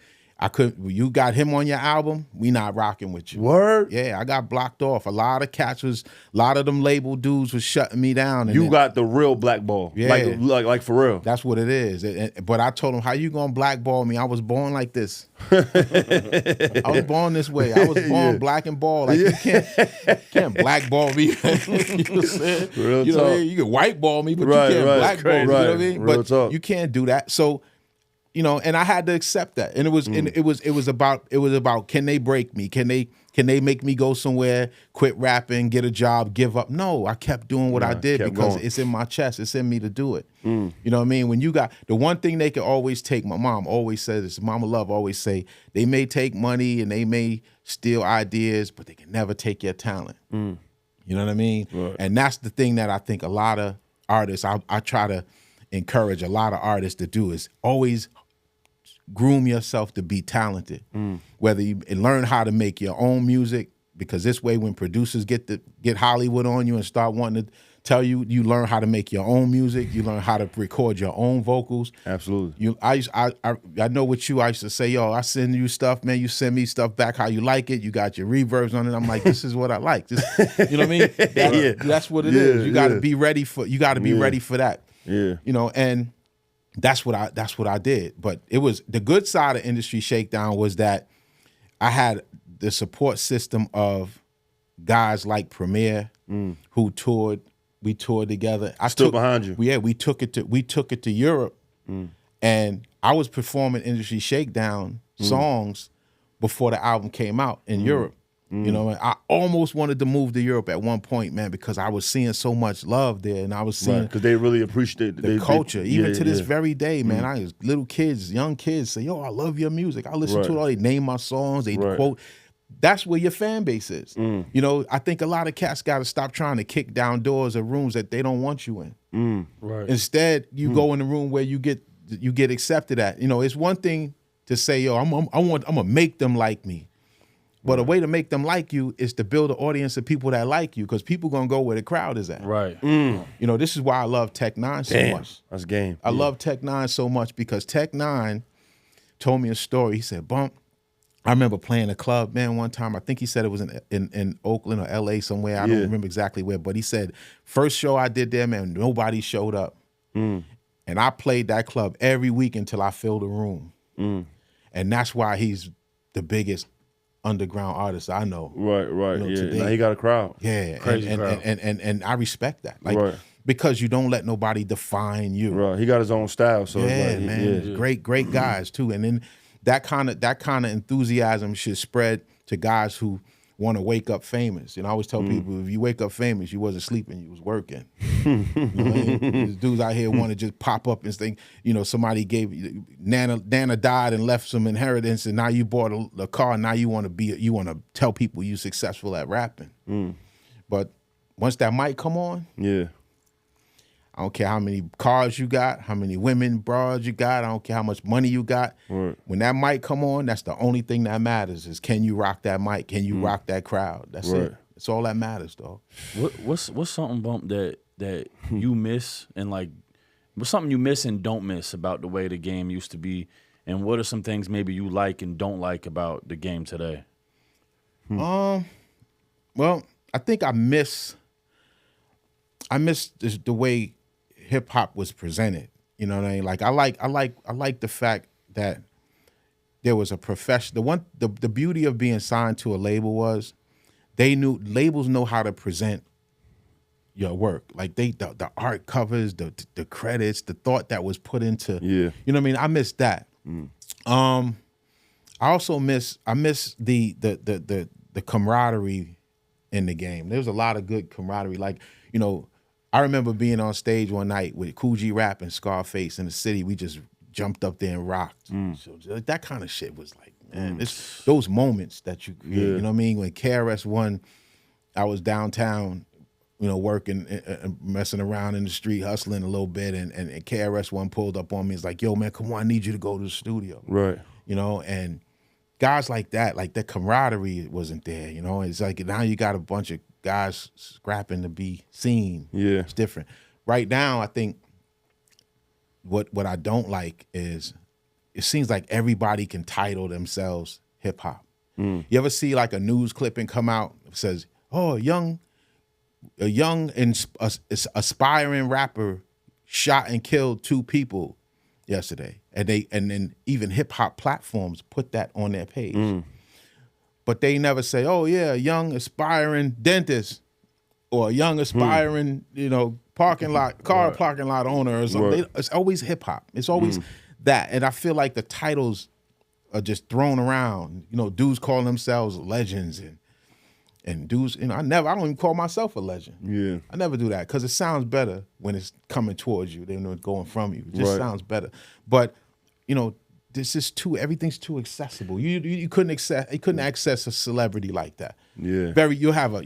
got him on your album, we not rocking with you. Word? Yeah, I got blocked off. A lot of them label dudes was shutting me down. And you got the real blackball. Yeah. Like for real. That's what it is. But I told him, how you gonna blackball me? I was born like this. I was born this way. I was born black and bald. Like you can't blackball me. You know what I'm saying? Real you talk. know, you can whiteball me, but you can't blackball me. You know what I mean? Real but talk. you can't do that. So, you know, and I had to accept that. And it was about can they break me? Can they make me go somewhere, quit rapping, get a job, give up? No, I kept doing what I did because it's in my chest. It's in me to do it. You know what I mean? When you got the one thing they can always take, my mom always says this, Mama Love always say, they may take money and they may steal ideas, but they can never take your talent. You know what I mean? Right. And that's the thing that I think a lot of artists, I try to encourage a lot of artists to do is always groom yourself to be talented. Whether you learn how to make your own music, because this way when producers get Hollywood on you and start wanting to tell you, you learn how to make your own music, you learn how to record your own vocals. Absolutely. I know with you, I used to say, yo, I send you stuff, man, you send me stuff back how you like it, you got your reverbs on it. I'm like, this is what I like. You know what I mean? That's what it is. You gotta be ready for ready for that. Yeah. You know, and that's what I did. But it was the good side of Industry Shakedown was that I had the support system of guys like Premier who toured. We toured together. I stood behind you. Yeah, we took it to Europe, and I was performing Industry Shakedown songs before the album came out in Europe. You know, and I almost wanted to move to Europe at one point, man, because I was seeing so much love there, and I was seeing because they really appreciate the culture. Even to this very day, man, I was little kids, young kids say, "Yo, I love your music. I listen to it all." They name my songs. They quote. That's where your fan base is. You know, I think a lot of cats got to stop trying to kick down doors of rooms that they don't want you in. Right. Instead, you go in the room where you get accepted at. You know, it's one thing to say, "Yo, I'm gonna make them like me." But a way to make them like you is to build an audience of people that like you, because people gonna go where the crowd is at. Right. You know, this is why I love Tech Nine so much. That's game. I love Tech Nine so much because Tech Nine told me a story. He said, Bump, I remember playing a club, man, one time. I think he said it was in Oakland or LA somewhere. I don't remember exactly where, but he said, first show I did there, man, nobody showed up. And I played that club every week until I filled a room. And that's why he's the biggest underground artist I know. Right, you know, today. Now he got a crowd. Yeah, Crazy crowd. And I respect that. Like, because you don't let nobody define you. Right, he got his own style. So yeah, man, great guys too. And then that kind of enthusiasm should spread to guys who want to wake up famous. You know, I always tell people, if you wake up famous, you wasn't sleeping, you was working. You know what I mean? There's dudes out here want to just pop up and think, you know, somebody gave Nana died and left some inheritance, and now you bought a car. And now you want to tell people you successful at rapping. But once that mic come on, I don't care how many cars you got, how many women, broads you got. I don't care how much money you got. Right. When that mic come on, that's the only thing that matters is, can you rock that mic? Can you rock that crowd? That's it. It's all that matters, dog. What's something, Bump, that you miss, and like, what's something you miss and don't miss about the way the game used to be? And what are some things maybe you like and don't like about the game today? Well, I think I miss the way hip hop was presented. You know what I mean? Like I like the fact that there was a profession. The beauty of being signed to a label was labels know how to present your work. Like the art covers, the credits, the thought that was put into. Yeah. You know what I mean? I miss that. I also miss the camaraderie in the game. There was a lot of good camaraderie. Like, you know, I remember being on stage one night with Cool G Rap and Scarface in the city. We just jumped up there and rocked. So that kind of shit was like, man. It's those moments that you create. Yeah. You know what I mean? When KRS One, I was downtown, you know, working, messing around in the street, hustling a little bit, and KRS One pulled up on me. It's like, yo, man, come on, I need you to go to the studio. Right. You know, and guys like that, like the camaraderie wasn't there. You know, it's like now you got a bunch of guys scrapping to be seen. Yeah. It's different. Right now, I think what I don't like is it seems like everybody can title themselves hip hop. You ever see like a news clipping come out that says, "Oh, a young aspiring rapper shot and killed 2 people yesterday," and then even hip hop platforms put that on their page, but they never say, "Oh yeah, a young aspiring dentist," or a young aspiring parking lot owner or something. Right. It's always hip hop. It's always that, and I feel like the titles are just thrown around. You know, dudes call themselves legends and dudes. You know, I don't even call myself a legend. Yeah. I never do that because it sounds better when it's coming towards you than when it's going from you. It just Right. sounds better. But this is everything's too accessible. You couldn't access a celebrity like that. Yeah. You'll have a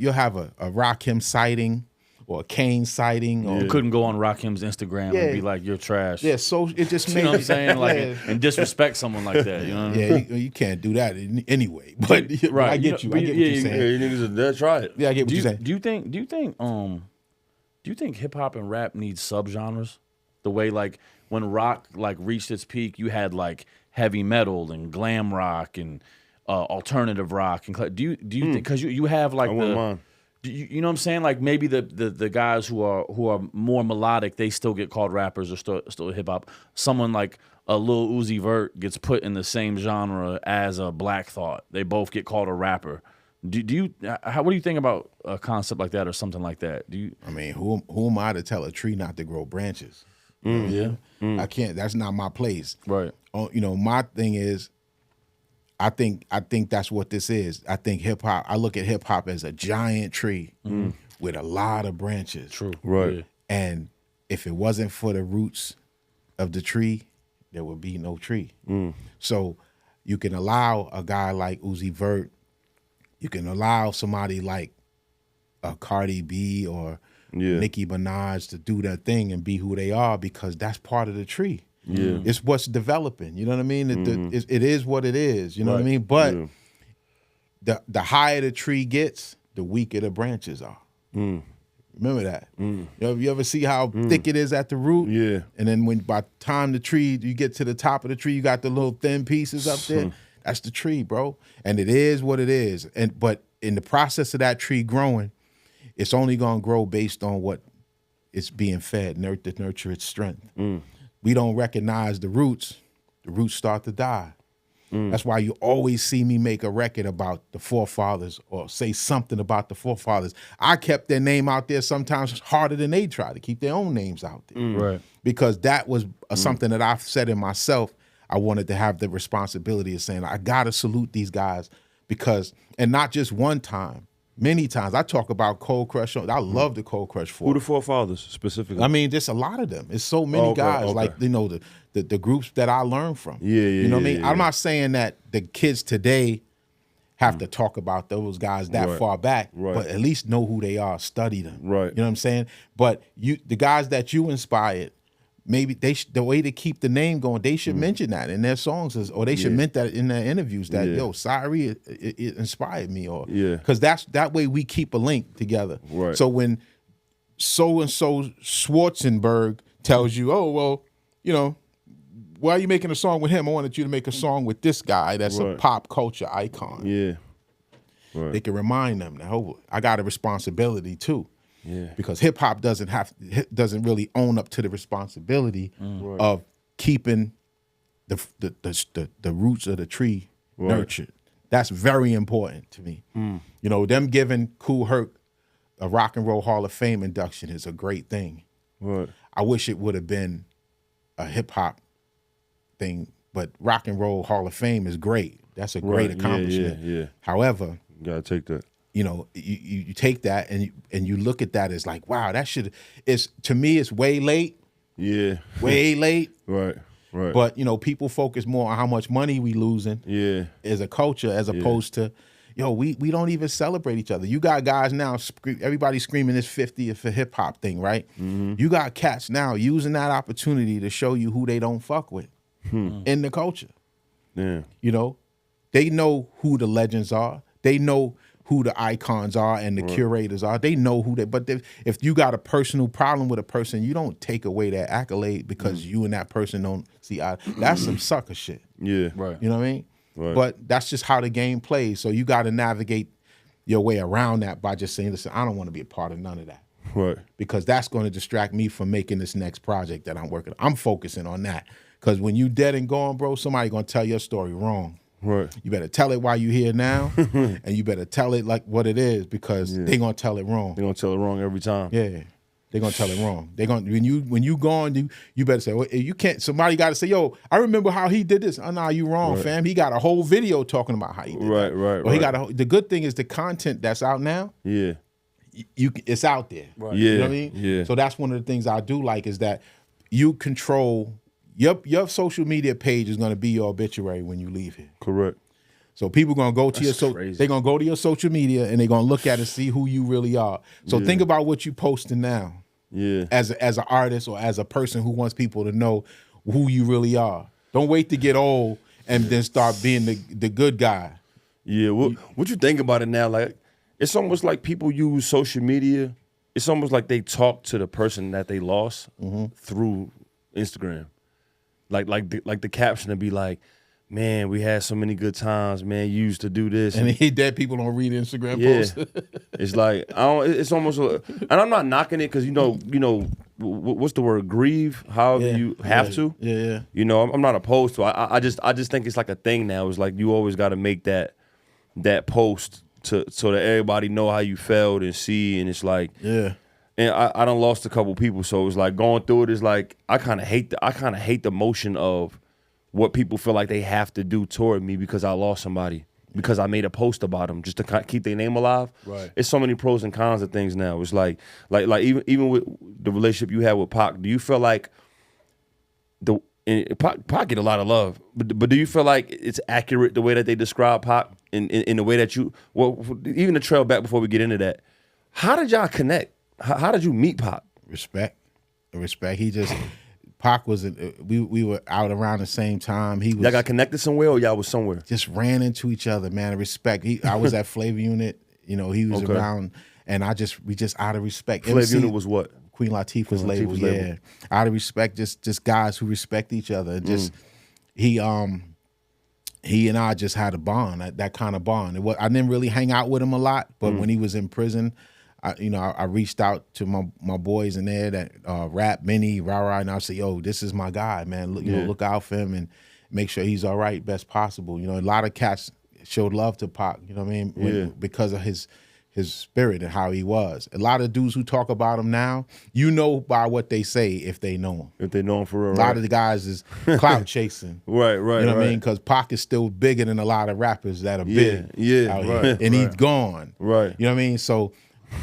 Rakim sighting or a Kane sighting. Or, You couldn't go on Rakim's Instagram and be like, "You're trash." Yeah, so it just You made know what I'm saying? Like, yeah. and disrespect someone like that. You know what I mean? Yeah, you can't do that anyway. But Right. I get you. I get what Yeah, you're saying. Hey, you niggas are dead. Try it. Yeah, I get what Do you're saying. you think hip hop and rap need subgenres? The way like when rock like reached its peak, you had like heavy metal and glam rock and alternative rock and do you think because you have like I wouldn't mind. you know what I'm saying, like maybe the guys who are more melodic, they still get called rappers or still hip hop. Someone like a Lil Uzi Vert gets put in the same genre as a Black Thought. They both get called a rapper. What do you think about a concept like that or something like that? I mean, who am I to tell a tree not to grow branches? Yeah. I can't. That's not my place. Right. My thing is, I think that's what this is. I think hip hop. I look at hip hop as a giant tree with a lot of branches. True. Right. Yeah. And if it wasn't for the roots of the tree, there would be no tree. So you can allow a guy like Uzi Vert, you can allow somebody like a Cardi B or Nicki Minaj to do their thing and be who they are because that's part of the tree. Yeah. It's what's developing. You know what I mean? It is what it is. You know what I mean? But the higher the tree gets, the weaker the branches are. Remember that. You ever see how thick it is at the root? Yeah. And then by the time you get to the top of the tree, you got the little thin pieces up there. That's the tree, bro. And it is what it is. But in the process of that tree growing, it's only gonna grow based on what it's being fed, to nurture its strength. We don't recognize the roots start to die. That's why you always see me make a record about the forefathers or say something about the forefathers. I kept their name out there sometimes harder than they try to keep their own names out there. Right. Because that was something that I've said in myself. I wanted to have the responsibility of saying, I gotta salute these guys because, and not just one time, many times. I talk about Cold Crush. I love the Cold Crush Who the forefathers specifically? I mean, just a lot of them. It's so many guys, like the groups that I learned from. You know what I mean? I'm not saying that the kids today have to talk about those guys that far back, but at least know who they are, study them. Right. You know what I'm saying? But the guys that you inspired, maybe the way to keep the name going, they should mention that in their songs, or they should mention that in their interviews. That Syrie, it inspired me, or because that way we keep a link together. Right. So when so and so Schwarzenberg tells you, oh well, why are you making a song with him? I wanted you to make a song with this guy that's a pop culture icon. Yeah. Right. They can remind them that, oh, I got a responsibility too. Yeah. Because hip hop doesn't really own up to the responsibility of keeping the roots of the tree nurtured. That's very important to me. Them giving Kool Herc a Rock and Roll Hall of Fame induction is a great thing. Right. I wish it would have been a hip hop thing, but Rock and Roll Hall of Fame is great. That's a great accomplishment. Yeah. However, You gotta take that. You take that and you look at that as like, wow, to me it's way late. Yeah. Way late. Right. Right. But, you know, people focus more on how much money we losing as a culture as opposed to, yo, we don't even celebrate each other. You got guys now, everybody screaming this 50th for hip hop thing, right? You got cats now using that opportunity to show you who they don't fuck with in the culture. Yeah. You know, they know who the legends are. They know who the icons are and the curators are. They know who they, but if you got a personal problem with a person, you don't take away that accolade because you and that person don't see eye. That's some sucker shit. Yeah. Right. You know what I mean? Right. But that's just how the game plays. So you got to navigate your way around that by just saying, listen, I don't want to be a part of none of that. Right. Because that's going to distract me from making this next project that I'm working on. I'm focusing on that. Because when you dead and gone, bro, somebody going to tell your story wrong. Right. You better tell it while you here now, and you better tell it like what it is because they gonna tell it wrong. They're gonna tell it wrong every time. Yeah, they gonna tell it wrong. They gonna when you gone, you better say, well, you can't. Somebody got to say, yo, I remember how he did this. Oh, nah, you wrong, fam. He got a whole video talking about how he did that. Right. Well, he got the good thing is the content that's out now. Yeah. It's out there. Right. You know Yeah. what I mean? Yeah. So that's one of the things I do like is that you control your social media page is gonna be your obituary when you leave here. Correct. So people gonna go to crazy. they're gonna go to your social media and they're gonna look at it and see who you really are. So think about what you posting now. Yeah. As an artist or as a person who wants people to know who you really are. Don't wait to get old and then start being the good guy. Yeah. What you think about it now? Like, it's almost like people use social media. It's almost like they talk to the person that they lost through Instagram. Like the caption would be like, man, we had so many good times, man. You used to do this. And dead people don't read Instagram posts. It's like, it's almost, and I'm not knocking it because, you know, what's the word? Grieve, however you have to. Yeah. You know, I'm not opposed to it. I just think it's like a thing now. It's like you always got to make that post so that everybody know how you felt and see. And it's like, and I done lost a couple people. So it was like going through it is like, I kind of hate the motion of what people feel like they have to do toward me because I lost somebody, because I made a post about them just to keep their name alive. Right. It's so many pros and cons of things now. It's like even with the relationship you had with Pac, do you feel like Pac get a lot of love, but do you feel like it's accurate the way that they describe Pac in the way that even the trail back before we get into that, how did y'all connect? How did you meet Pac? Respect. He just Pac was we were out around the same time. Y'all got connected somewhere, or y'all was somewhere? Just ran into each other, man. Respect. I was at Flavor Unit. You know, he was around, and we just out of respect. Flavor Unit was what? Queen Latifah's label. Yeah, out of respect, just guys who respect each other. Just he and I just had a bond, that kind of bond. I didn't really hang out with him a lot, but when he was in prison, I reached out to my boys in there that rap, Minnie, Rara, and I said, yo, this is my guy, man. Look out for him and make sure he's all right, best possible. You know, a lot of cats showed love to Pac, you know what I mean? Because of his spirit and how he was. A lot of dudes who talk about him now, you know by what they say if they know him. If they know him for real, a lot of the guys is clout chasing. Right. You know what I mean? Because Pac is still bigger than a lot of rappers that are big out here. And he's gone. Right. You know what I mean? So,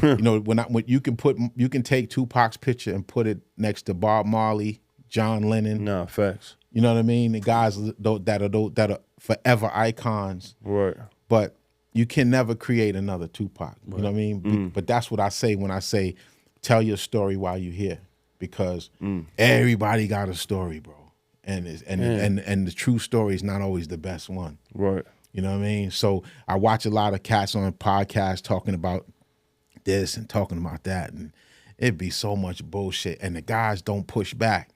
you know, when you can take Tupac's picture and put it next to Bob Marley, John Lennon. Nah, facts. You know what I mean? The guys that are forever icons. Right. But you can never create another Tupac. You know what I mean? But that's what I say when I say, tell your story while you're here, because everybody got a story, bro, and the true story is not always the best one. Right. You know what I mean? So I watch a lot of cats on podcasts talking about this and talking about that, and it'd be so much bullshit, and the guys don't push back.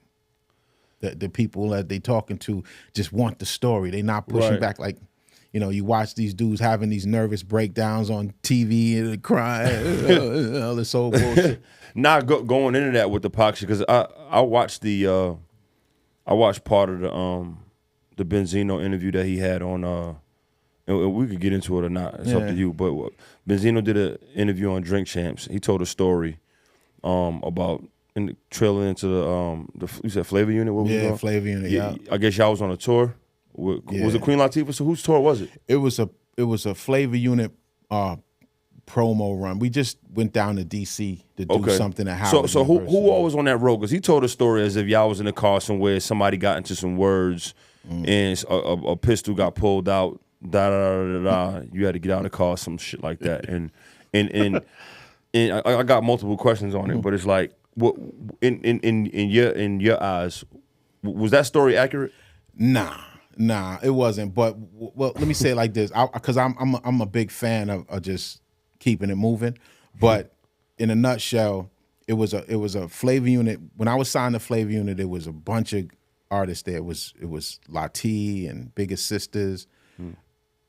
The people that they talking to just want the story. They not pushing back like. You know, you watch these dudes having these nervous breakdowns on TV and crying, all this old bullshit. Not going into that with the Pac shit, because I watched I watched part of the Benzino interview that he had on, and we could get into it or not. It's up to you. But Benzino did an interview on Drink Champs. He told a story about trailing into the you said Flavor Unit. What was it called? Flavor Unit. Yeah, I guess y'all was on a tour. Was it Queen Latifah? So whose tour was it? It was a Flavor Unit promo run. We just went down to DC to do something at Howard So who University. all was on that road? Because he told a story as if y'all was in a car somewhere, somebody got into some words, and a pistol got pulled out. Da da da da da. You had to get out of the car, some shit like that. And I got multiple questions on it, but it's like, what in your eyes, was that story accurate? Nah, it wasn't. But well, let me say it like this, because I'm a big fan of just keeping it moving. But in a nutshell, it was a Flavor Unit. When I was signed to Flavor Unit, it was a bunch of artists there. It was Lati and Biggest Sisters,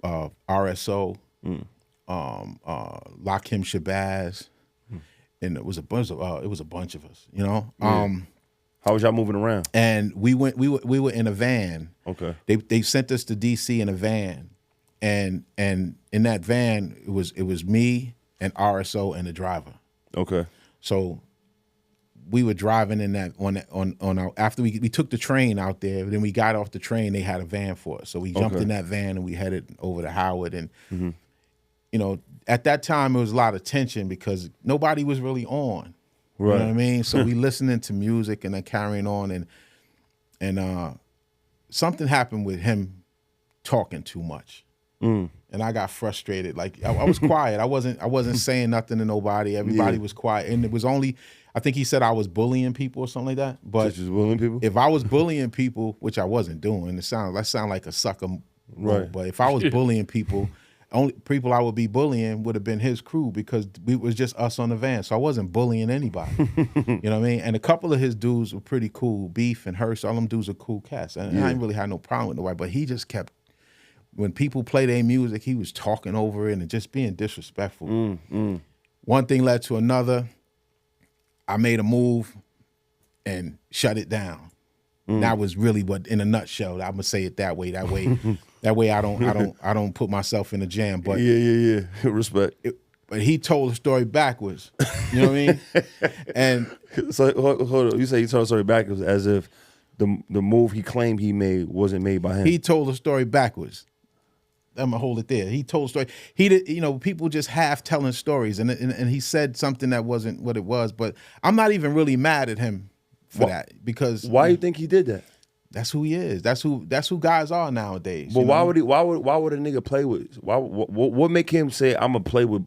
RSO, Lakim Shabazz, and it was a bunch of us. You know. Yeah. How was y'all moving around? And we were in a van. Okay. They sent us to DC in a van, and in that van it was me and RSO and the driver. Okay. So we were driving in that on our, after we took the train out there. Then we got off the train. They had a van for us, so we jumped in that van and we headed over to Howard. And you know, at that time it was a lot of tension because nobody was really on. Right. You know what I mean? So we listening to music and then carrying on, and something happened with him talking too much, and I got frustrated. Like I was quiet. I wasn't saying nothing to nobody. Everybody was quiet, and it was only, I think he said I was bullying people or something like that. But just bullying people? If I was bullying people, which I wasn't doing, that sound like a sucker. Right. But if I was bullying people, only people I would be bullying would have been his crew because it was just us on the van. So I wasn't bullying anybody. You know what I mean? And a couple of his dudes were pretty cool. Beef and Hearst, all them dudes are cool cats. And I didn't really have no problem with nobody. But he just kept, when people play their music, he was talking over it and just being disrespectful. One thing led to another. I made a move and shut it down. That was really what, in a nutshell, I'm gonna say it that way. That way, I don't put myself in a jam. But yeah. Respect. But he told the story backwards. You know what I mean? And so hold on. You say he told the story backwards as if the move he claimed he made wasn't made by him. He told the story backwards. I'm gonna hold it there. He told the story. He did. You know, people just half telling stories, and he said something that wasn't what it was. But I'm not even really mad at him for that, because why do you think he did that? That's who he is. That's who guys are nowadays. But why would a nigga play with? What make him say I'm gonna play with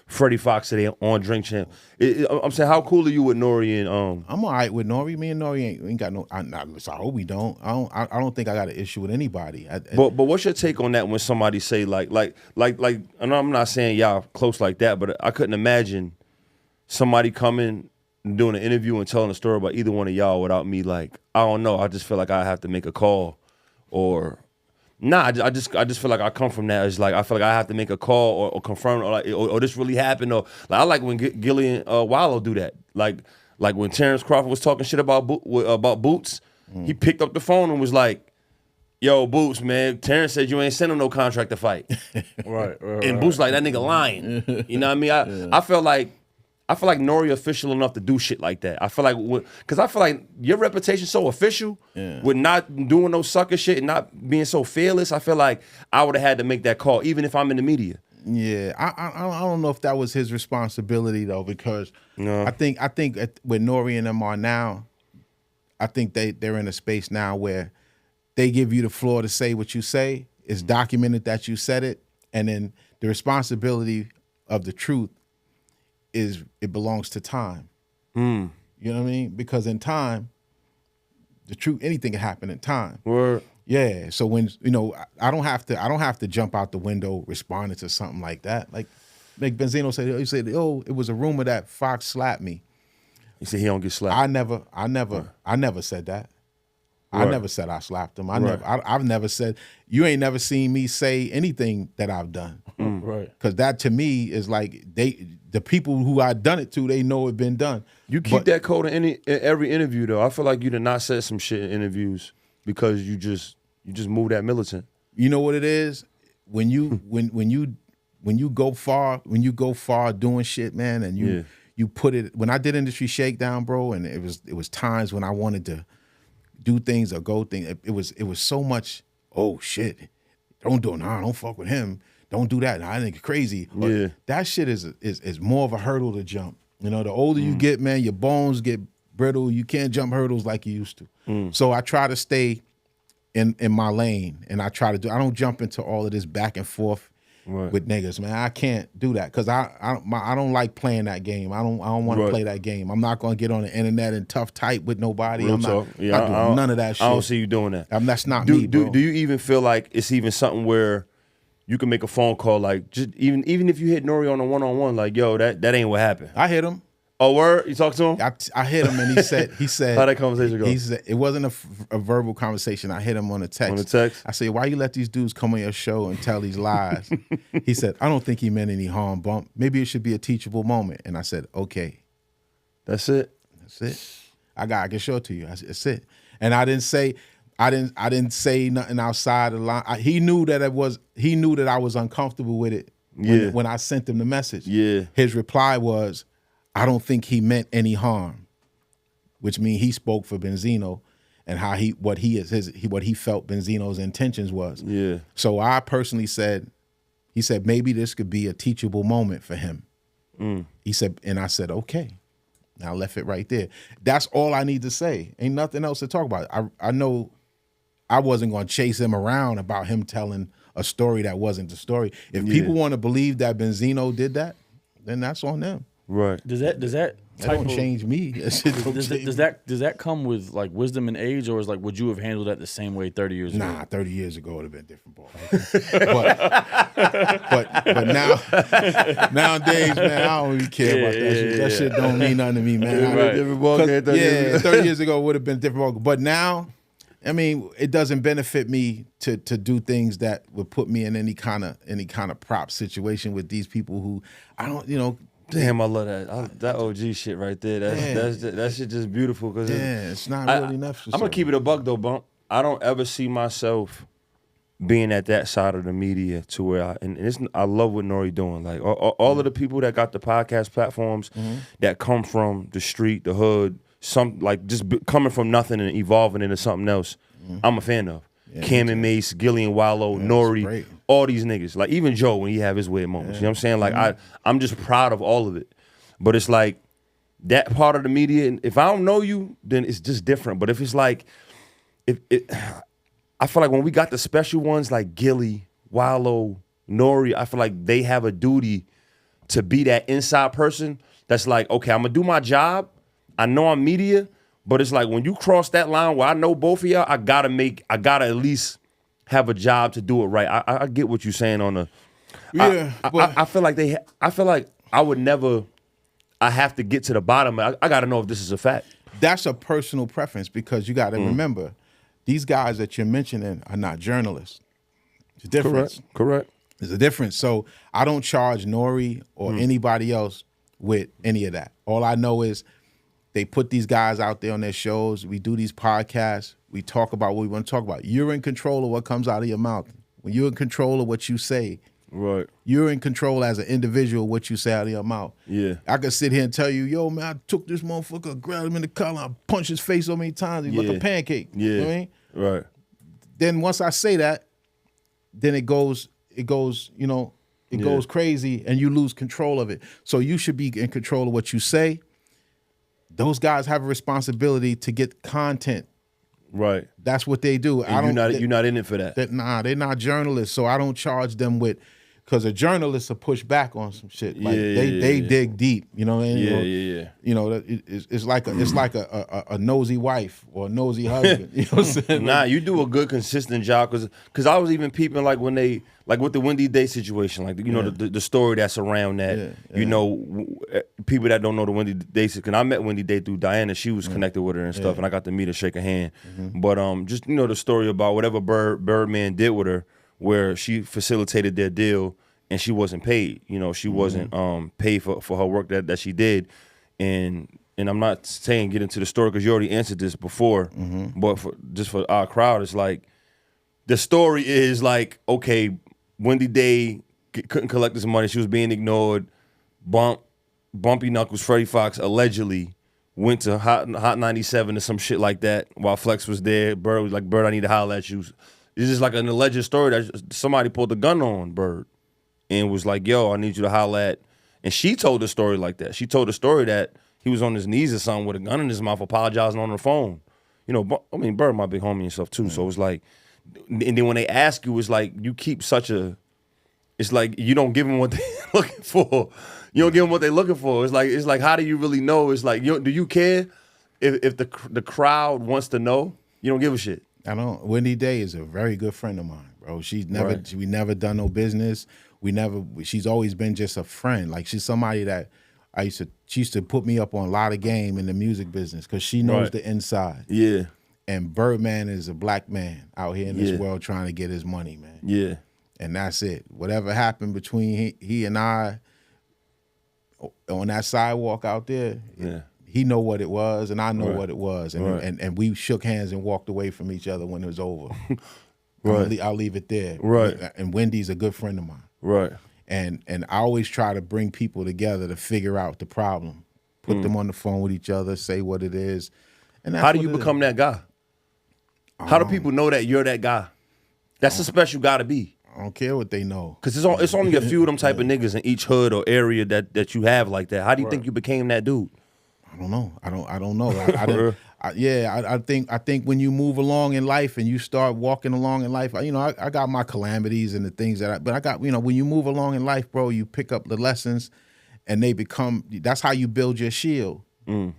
Freddie Foxxx today on Drink Champ? I'm saying, how cool are you with Nori and I'm all right with Nori. Me and Nori ain't got no. I hope we don't. I don't think I got an issue with anybody. But what's your take on that when somebody say like? And I'm not saying y'all close like that, but I couldn't imagine somebody coming and doing an interview and telling a story about either one of y'all without me, like, I don't know. I just feel like I have to make a call, or I just feel like I come from that. It's like I feel like I have to make a call or confirm, or this really happened, or like I like when Gilly and Wallow do that. Like when Terrence Crawford was talking shit about Boots, he picked up the phone and was like, "Yo, Boots, man, Terrence said you ain't sent him no contract to fight." Right. And Boots like, that nigga lying. You know what I mean? I feel like Nori official enough to do shit like that. I feel like, because I feel like your reputation's so official with not doing no sucker shit and not being so fearless. I feel like I would have had to make that call, even if I'm in the media. Yeah, I don't know if that was his responsibility though, because I think with Nori and them are now, I think they're in a space now where they give you the floor to say what you say. It's documented that you said it, and then the responsibility of the truth it belongs to time. You know what I mean? Because in time, the truth, anything can happen in time. Word. Yeah. So when, you know, I don't have to jump out the window responding to something like that. Like Benzino said, he said, "Oh, it was a rumor that Fox slapped me." He said he don't get slapped. I never said that. I Right. never said I slapped him. Right. I've never said, you ain't never seen me say anything that I've done. Right. Because that to me is like the people who I done it to, they know it been done. You keep that code in every interview though. I feel like you did not say some shit in interviews because you just move that militant. You know what it is? When you when you go far doing shit, man, and you put it. When I did Industry Shakedown, bro, and it was times when I wanted to do things or go things. It was so much. Oh shit! Don't do it. Nah, don't fuck with him. don't do that. I think it's crazy. Or, that shit is more of a hurdle to jump. You know, the older you get, man, your bones get brittle. You can't jump hurdles like you used to. So I try to stay in my lane, and I don't jump into all of this back and forth with niggas, man. I can't do that because I don't like playing that game. I don't want to play that game. I'm not gonna get on the internet and tough type with nobody. Real I'm not, talk. not doing none of that shit. I don't see you doing that. That's not me, bro. Do you even feel like it's even something where you can make a phone call, like just even if you hit Nori on a one-on-one, like, yo, that ain't what happened? I hit him. Oh, word? You talk to him? I hit him, and he said, how'd that conversation go? He said, it wasn't a verbal conversation. I hit him on a text. On the text? I said, why you let these dudes come on your show and tell these lies? He said, I don't think he meant any harm, Bump. Maybe it should be a teachable moment. And I said, okay. That's it? That's it. I can show it to you. That's it. And I didn't say nothing outside the line. He knew that I was uncomfortable with it when I sent him the message. Yeah. His reply was, I don't think he meant any harm, which means he spoke for Benzino and what he felt Benzino's intentions was. Yeah. So I personally said, he said maybe this could be a teachable moment for him. He said, and I said, okay. And I left it right there. That's all I need to say. Ain't nothing else to talk about. I know I wasn't going to chase him around about him telling a story that wasn't the story. If people want to believe that Benzino did that, then that's on them. Right. Does that don't change me? Does that come with like wisdom and age, or is like would you have handled that the same way 30 years ago? Nah, 30 years ago would have been different, ball. but nowadays, man, I don't really care about that shit. That shit don't mean nothing to me, man. Different ball game. 30 years ago would have been different ball game. But now, I mean, it doesn't benefit me to do things that would put me in any kind of prop situation with these people who I don't, you know. Damn, I love that. That OG shit right there. That shit just beautiful. Cause it's not really enough. I'm gonna keep it a buck though, Bump. I don't ever see myself being at that side of the media to where I love what Nori doing. Like all of the people that got the podcast platforms that come from the street, the hood, some like just coming from nothing and evolving into something else. I'm a fan of. Cam and Mace, Gillian Wallow, Nori, all these niggas. Like even Joe when he have his weird moments. You know what I'm saying? Like I'm just proud of all of it. But it's like that part of the media, and if I don't know you, then it's just different. But if it's like I feel like when we got the special ones like Gilly, Wallow, Nori, I feel like they have a duty to be that inside person that's like, okay, I'm gonna do my job. I know I'm media. But it's like when you cross that line where I know both of y'all, I gotta at least have a job to do it right. I get what you're saying on the. Yeah, I feel like I would never. I have to get to the bottom. I gotta know if this is a fact. That's a personal preference because you gotta remember, these guys that you're mentioning are not journalists. There's a difference. Correct. There's a difference. So I don't charge Nori or anybody else with any of that. All I know is. They put these guys out there on their shows. We do these podcasts. We talk about what we want to talk about. You're in control of what comes out of your mouth. When you're in control of what you say, right? You're in control as an individual of what you say out of your mouth. Yeah. I could sit here and tell you, yo, man, I took this motherfucker, grabbed him in the collar, I punched his face so many times, he looked like a pancake. Yeah. You know what I mean? Right. Then once I say that, then it goes, you know, it goes crazy and you lose control of it. So you should be in control of what you say. Those guys have a responsibility to get content. Right. That's what they do. And you're not in it for that. Nah, they're not journalists, so I don't charge them with, because a journalist will push back on some shit. Like they dig deep. You know what I mean? Yeah. You know, it's like a nosy wife or a nosy husband. You know what I'm saying? Nah, you do a good consistent job because I was even peeping like when they like with the Wendy Day situation, like you know the story that's around that. You know, people that don't know the Wendy Day, because I met Wendy Day through Diana. She was connected with her and stuff, and I got to meet her, shake her hand. But just you know the story about whatever Birdman did with her, where she facilitated their deal and she wasn't paid. You know, she wasn't paid for her work that she did. And I'm not saying get into the story because you already answered this before, but for our crowd, it's like the story is like, okay, Wendy Day couldn't collect this money. She was being ignored. Bumpy Knuckles, Freddie Foxxx allegedly went to Hot 97 or some shit like that while Flex was there. Bird was like, Bird, I need to holler at you. It's just like an alleged story that somebody pulled a gun on Bird. and was like, yo, I need you to holler at. And she told the story like that. She told the story that he was on his knees or something with a gun in his mouth apologizing on the phone. You know, I mean, Bird, my big homie and stuff too. So it's like, and then when they ask you, it's like you keep such a, it's like you don't give them what they're looking for. You don't give them what they're looking for. It's like how do you really know? It's like, do you care if the crowd wants to know? You don't give a shit. I don't. Wendy Day is a very good friend of mine, bro. She's never, Right. we never done no business. She's always been just a friend. Like she's somebody that she used to put me up on a lot of game in the music business because she knows Right. the inside. Yeah. And Birdman is a black man out here in this Yeah. world trying to get his money, man. Yeah. And that's it. Whatever happened between he and I on that sidewalk out there, Yeah. he know what it was and I know Right. what it was. And, Right. and we shook hands and walked away from each other when it was over. Right. I'll leave it there. Right. And Wendy's a good friend of mine. Right. And I always try to bring people together to figure out the problem. Put them on the phone with each other, say what it is. And that's How do what you it is. become that guy? How do people know that you're that guy? That's a special guy to be. I don't care what they know. Cause it's only a few of them type of niggas in each hood or area that you have like that. How do you think you became that dude? I don't know. I don't know. I think when you move along in life and you start walking along in life, I got my calamities and the things but I got, when you move along in life, bro, you pick up the lessons and that's how you build your shield.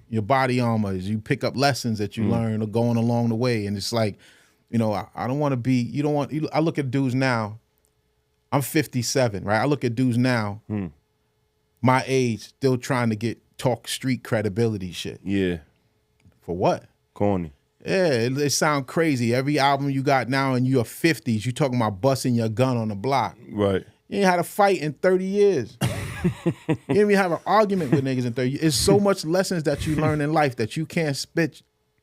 Your body armor is you pick up lessons that you learn going along the way. And it's like, I don't want to be, I look at dudes now, I'm 57, right? I look at dudes now, my age, still trying to talk street credibility shit. Yeah. For what? Corny. Yeah, it sound crazy. Every album you got now in your 50s, you talking about busting your gun on the block. Right. You ain't had a fight in 30 years. You didn't even have an argument with niggas in 30 years. It's so much lessons that you learn in life that you can't spit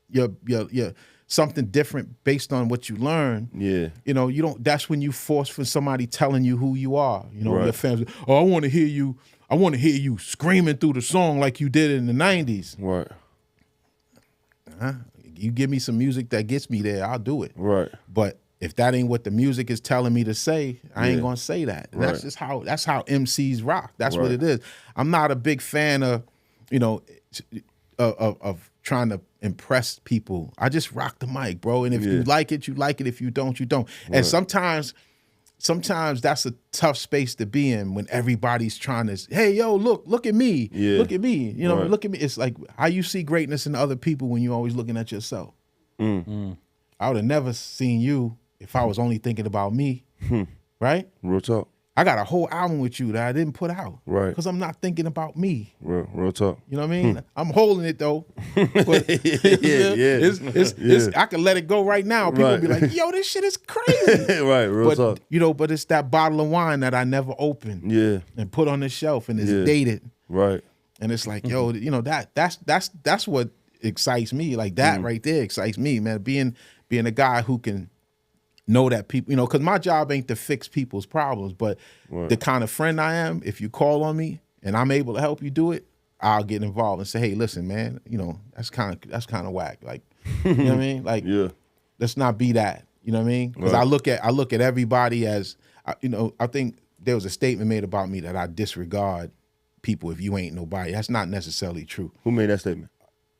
your something different based on what you learn. Yeah. You don't, that's when you force for somebody telling you who you are. Right. Your fans, I want to hear you screaming through the song like you did in the 90s. Right. You give me some music that gets me there, I'll do it. Right. But if that ain't what the music is telling me to say, I ain't gonna say that. And Right. That's how MCs rock. That's what Right. it is. I'm not a big fan of, of trying to impress people. I just rock the mic, bro. And if you like it, you like it. If you don't, you don't. And sometimes that's a tough space to be in when everybody's trying to, hey, yo, look at me. Yeah. Look at me. Right. Look at me. It's like how you see greatness in other people when you're always looking at yourself. I would have never seen you if I was only thinking about me. Right? Real talk. I got a whole album with you that I didn't put out. Right. Because I'm not thinking about me. Real talk. You know what I mean? I'm holding it though. But Yeah. I can let it go right now. People Right. be like, yo, this shit is crazy. Right, real But talk. but it's that bottle of wine that I never opened. Yeah. And put on the shelf and it's Yeah. dated. Right. And it's like, yo, that's what excites me. Like that right there excites me, man. Being a guy who can know that people, because my job ain't to fix people's problems, but the kind of friend I am, if you call on me and I'm able to help you do it, I'll get involved and say, hey, listen, man, that's kind of whack. Like, you know what I mean? Like, Yeah. let's not be that. You know what I mean? Because Right. I look at everybody as, I think there was a statement made about me that I disregard people if you ain't nobody. That's not necessarily true. Who made that statement?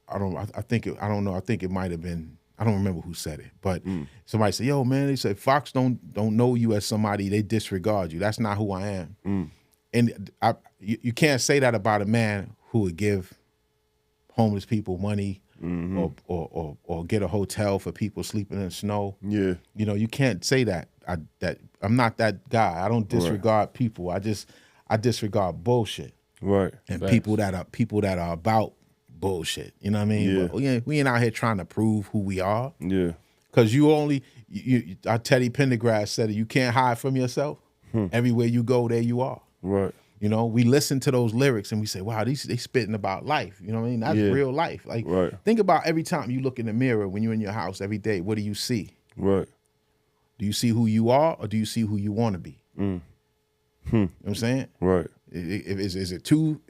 I don't know. I think it might have been, I don't remember who said it, but somebody said, yo, man, they said, Fox don't know you as somebody, they disregard you. That's not who I am. And you can't say that about a man who would give homeless people money or get a hotel for people sleeping in the snow. Yeah. You can't say that. I'm not that guy. I don't disregard people. I disregard bullshit. Right. And Facts. people that are about bullshit. You know what I mean? Yeah. But we ain't out here trying to prove who we are. Yeah. Because our Teddy Pendergrass said it, you can't hide from yourself. Everywhere you go, there you are. Right. We listen to those lyrics and we say, wow, they spitting about life. You know what I mean? That's Yeah. real life. Like, Right. think about every time you look in the mirror when you're in your house every day, what do you see? Right. Do you see who you are or do you see who you want to be? You know what I'm saying? Right. Is it two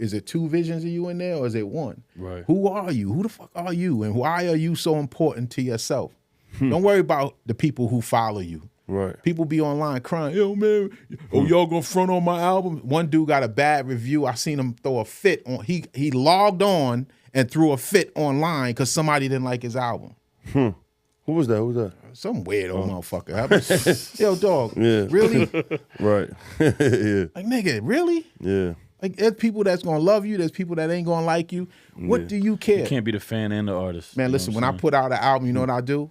visions of you in there or is it one? Right. Who are you? Who the fuck are you? And why are you so important to yourself? Don't worry about the people who follow you. Right. People be online crying, yo, man, y'all gonna front on my album? One dude got a bad review. I seen him throw a fit on. He logged on and threw a fit online because somebody didn't like his album. Who was that? Who was that? Some weirdo motherfucker. Yo, dog, Yeah. really? Right. Yeah. Like, nigga, really? Yeah. Like, there's people that's gonna love you. There's people that ain't gonna like you. What do you care? You can't be the fan and the artist. Man, you know listen, what when I'm I put out an album, you know what I do?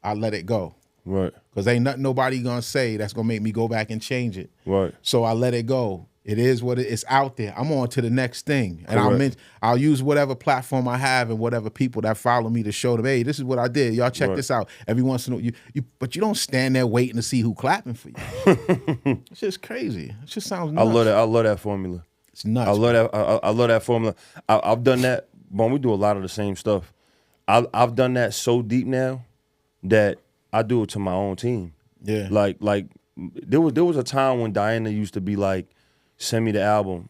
I let it go. Right. Because ain't nothing nobody gonna say that's gonna make me go back and change it. Right. So I let it go. It is what it's out there. I'm on to the next thing. And Correct. I'll use whatever platform I have and whatever people that follow me to show them, hey, this is what I did. Y'all check Right. this out. Every once in a while, but you don't stand there waiting to see who clapping for you. It's just crazy. It just sounds nuts. I love that formula. It's nuts. I love that. I love that formula. I've done that. But we do a lot of the same stuff. I've done that so deep now that I do it to my own team. Yeah. Like there was a time when Diana used to be like, send me the album,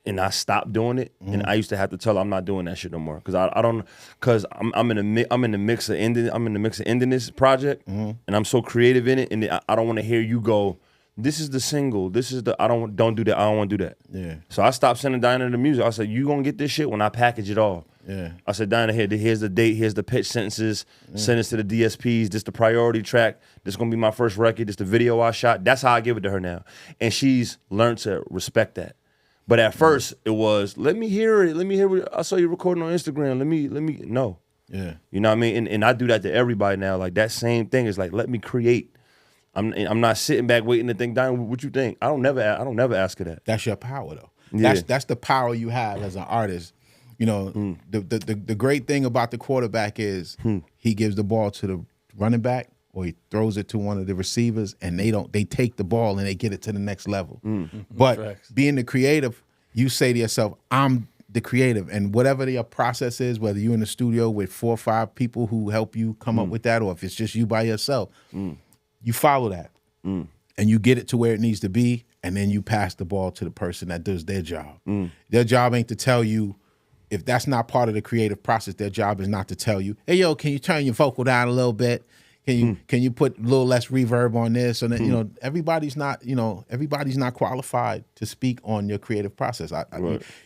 and I stopped doing it, and I used to have to tell her I'm not doing that shit no more because I don't, because I'm in the mix of ending this project, and I'm so creative in it, and I don't want to hear you go, this is the single, this is the don't do that, I don't want to do that. Yeah. So I stopped sending Diana the music. I said, you gonna get this shit when I package it all. Yeah. I said, Diana, here's the date, here's the pitch sentences, send this to the DSPs, this the priority track, this gonna be my first record, this the video I shot. That's how I give it to her now. And she's learned to respect that. But at first it was, let me hear it, what I saw you recording on Instagram, let me no. Yeah. You know what I mean? And I do that to everybody now. Like that same thing is like, let me create. I'm not sitting back waiting to think, Diana, what you think? I don't never ask her that. That's your power though. Yeah. That's the power you have as an artist. You know, the great thing about the quarterback is he gives the ball to the running back or he throws it to one of the receivers and they take the ball and they get it to the next level. But Facts. being the creative, you say to yourself, I'm the creative, and whatever your process is, whether you're in the studio with 4 or 5 people who help you come up with that, or if it's just you by yourself, you follow that and you get it to where it needs to be, and then you pass the ball to the person that does their job. Their job ain't to tell you. If that's not part of the creative process, their job is not to tell you, hey, yo, can you turn your vocal down a little bit? Can you put a little less reverb on this? And then, you know, everybody's not qualified to speak on your creative process.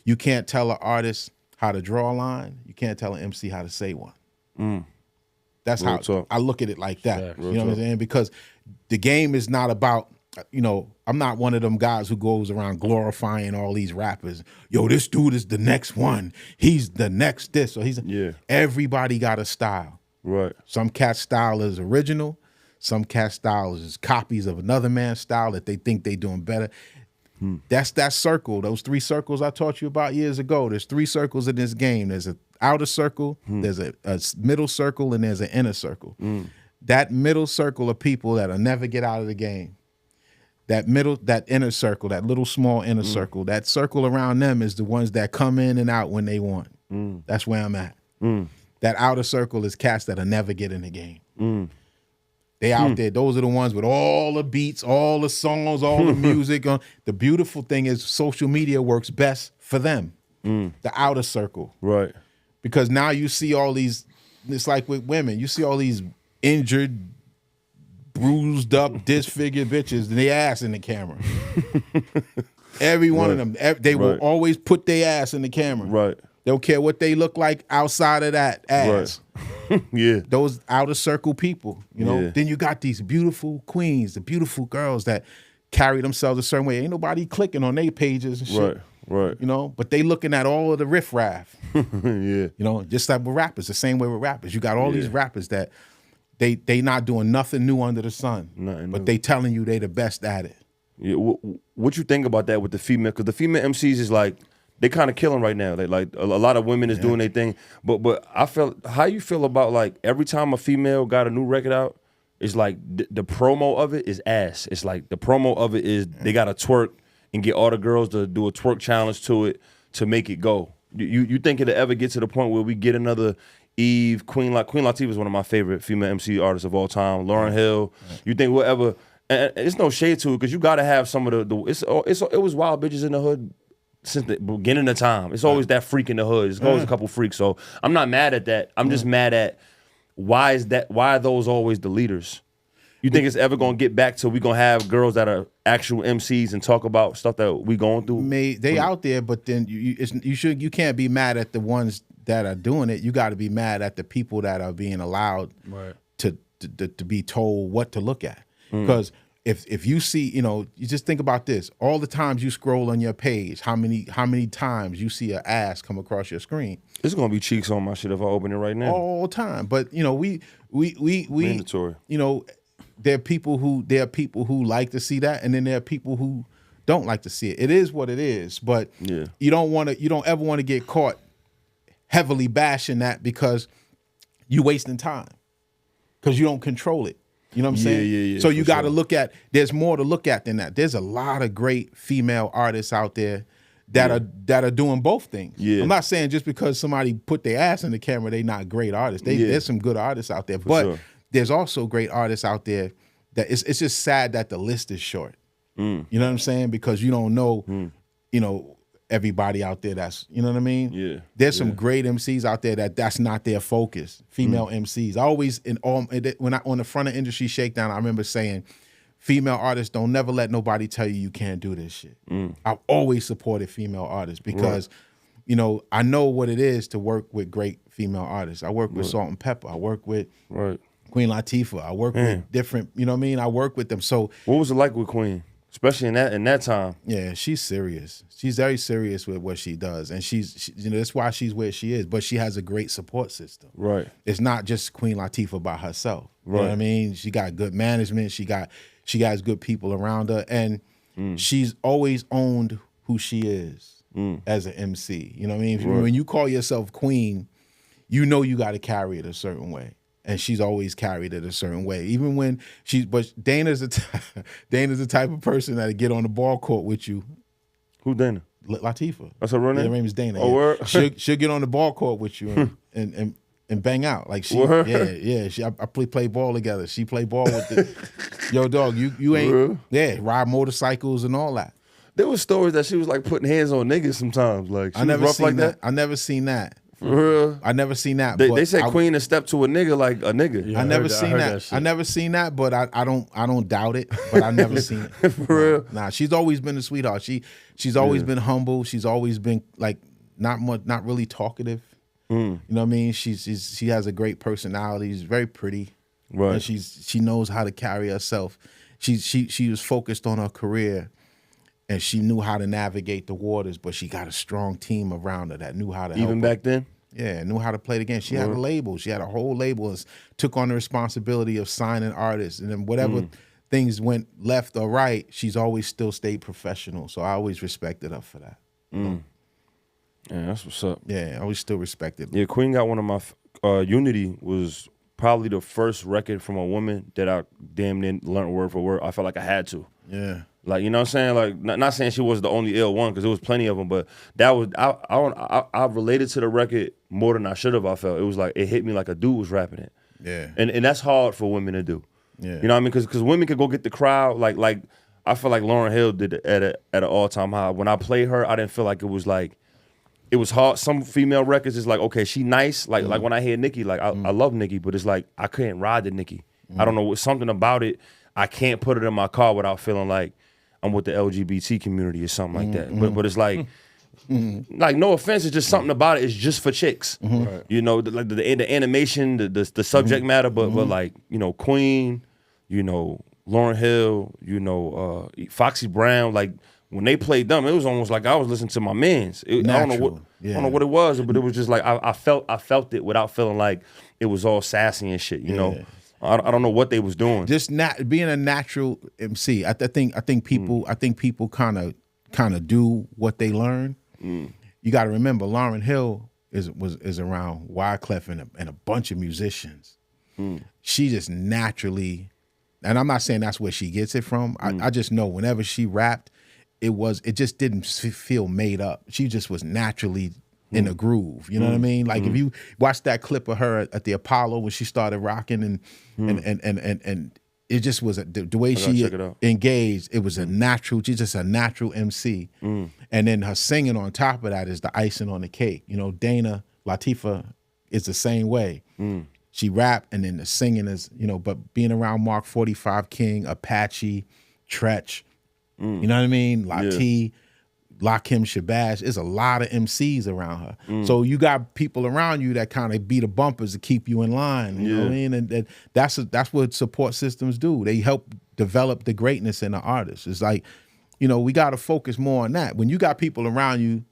You can't tell an artist how to draw a line. You can't tell an MC how to say one. That's Real how talk. I look at it like that. Facts. You know what I'm saying? Because the game is not about, you know, I'm not one of them guys who goes around glorifying all these rappers. Yo, this dude is the next one. He's the next this. Or everybody got a style. Right. Some cat's style is original. Some cat's style is copies of another man's style that they think they doing better. That's that circle. Those 3 circles I taught you about years ago. There's 3 circles in this game. There's an outer circle, there's a middle circle, and there's an inner circle. That middle circle of people that'll never get out of the game. That inner circle, that little small inner circle, that circle around them is the ones that come in and out when they want. That's where I'm at. That outer circle is cats that'll never get in the game. They out there. Those are the ones with all the beats, all the songs, all the music. The beautiful thing is social media works best for them. The outer circle. Right. Because now you see all these, it's like with women, you see all these injured, bruised up, disfigured bitches, and they ass in the camera. Every one of them, they will always put their ass in the camera. Right. They don't care what they look like outside of that ass. Yeah. Those outer circle people, you know. Yeah. Then you got these beautiful queens, the beautiful girls that carry themselves a certain way. Ain't nobody clicking on their pages and shit. Right. You know, but they looking at all of the riffraff. Yeah. You know, just like with rappers, the same way with rappers. You got all these rappers that they not doing nothing new under the sun. Nothing but new. they telling you they the best at it. Yeah. What you think about that with the female? Because the female MCs is like, they kind of killing right now. They like a lot of women is doing their thing. But I felt, how you feel about like every time a female got a new record out, it's like the promo of it is ass. It's like the promo of it is they got to twerk and get all the girls to do a twerk challenge to it to make it go. You think it'll ever get to the point where we get another Eve, Queen Latifah is one of my favorite female MC artists of all time. Lauryn Hill. You think we'll ever? And it's no shade to it because you got to have some of the. It was wild bitches in the hood since the beginning of time. It's always that freak in the hood. It's always a couple freaks. So I'm not mad at that. I'm just mad at why are those always the leaders? You think it's ever gonna get back to we gonna have girls that are actual MCs and talk about stuff that we going through? They out there, but then you can't be mad at the ones that are doing it. You got to be mad at the people that are being allowed to be told what to look at. Because if you see, you just think about this. All the times you scroll on your page, how many times you see an ass come across your screen? It's gonna be cheeks on my shit if I open it right now. All the time. But we mandatory. There are people who like to see that, and then there are people who don't like to see it. It is what it is, but you don't ever want to get caught heavily bashing that because you wasting time because you don't control it. You know what I'm saying? So you got to look at. There's more to look at than that. There's a lot of great female artists out there that are doing both things. I'm not saying just because somebody put their ass in the camera, they not great artists. There's some good artists out there, but there's also great artists out there that it's just sad that the list is short. You know what I'm saying? Because you don't know, everybody out there that's, you know what I mean? There's some great MCs out there that's not their focus. Female MCs. I always on the front of Industry Shakedown, I remember saying, female artists, don't never let nobody tell you can't do this shit. I've always supported female artists because, I know what it is to work with great female artists. I work with Salt and Pepper. I work with Queen Latifah. I work with different, you know what I mean? I work with them. So what was it like with Queen? Especially in that time. Yeah, she's serious. She's very serious with what she does. And she's that's why she's where she is. But she has a great support system. Right. It's not just Queen Latifah by herself. You know what I mean? She got good management. She has good people around her. And she's always owned who she is as an MC. You know what I mean? When you call yourself Queen, you know you got to carry it a certain way. And she's always carried it a certain way. Even when but Dana's the type of person that'll get on the ball court with you. Who Dana? Latifah. That's her real name? Her name is Dana. Oh, word? She'll get on the ball court with you and bang out. Like I play ball together. She play ball with the yo dog. You ain't ride motorcycles and all that. There was stories that she was like putting hands on niggas sometimes. Like she I never was rough seen like that. I never seen that. For real? I never seen that. They said Queen has stepped to a nigga like a nigga. Yeah, I never seen that. I never seen that, but I don't doubt it. But I never seen it. For real? Nah, she's always been a sweetheart. She's always been humble. She's always been like not really talkative. You know what I mean? She has a great personality. She's very pretty. Right. And she knows how to carry herself. She was focused on her career. And she knew how to navigate the waters, but she got a strong team around her that knew how to help Even her. back then? Yeah, knew how to play the game. She had a label. She had a whole label and took on the responsibility of signing artists. And then whatever things went left or right, she's always still stayed professional. So I always respected her for that. Yeah, that's what's up. Yeah, I always still respected her. Yeah, Queen got one of my Unity was probably the first record from a woman that I damn near learned word for word. I felt like I had to. Yeah. Like, you know what I'm saying? Like, not saying she was the only ill one, because there was plenty of them, but that was, I related to the record more than I should have, I felt. It was like, it hit me like a dude was rapping it. Yeah. And that's hard for women to do. Yeah. You know what I mean? Because women can go get the crowd, like I feel like Lauryn Hill did it at an all-time high. When I played her, I didn't feel like it was hard. Some female records is like, okay, she nice. Like when I hear Nicki, like I love Nicki, but it's like I couldn't ride the Nicki. I don't know, something about it. I can't put it in my car without feeling like I'm with the LGBT community or something like that. But it's like, like no offense, it's just something about it. It's just for chicks. Right. You know, like the animation, the subject matter. But like, you know, Queen, you know, Lauryn Hill, you know, Foxy Brown, like. When they played them, it was almost like I was listening to my mans. I don't know what it was, but it was just like I felt it without feeling like it was all sassy and shit. You know, I don't know what they was doing. Just being a natural MC. I think people kind of do what they learn. You got to remember, Lauryn Hill is around Wyclef and a bunch of musicians. She just naturally, and I'm not saying that's where she gets it from. I just know whenever she rapped. It just didn't feel made up. She just was naturally in a groove. You know what I mean? Like if you watch that clip of her at the Apollo when she started rocking and it just was the way she engaged. It was a natural. She's just a natural MC. And then her singing on top of that is the icing on the cake. You know, Dana Latifah is the same way. she rap and then the singing is, but being around Mark 45 King, Apache, Tretch, you know what I mean? Lati, Lakim Shabazz, there's a lot of MCs around her. So you got people around you that kind of be the bumpers to keep you in line, you know what I mean? And that's what support systems do. They help develop the greatness in the artist. It's like, we got to focus more on that. When you got people around you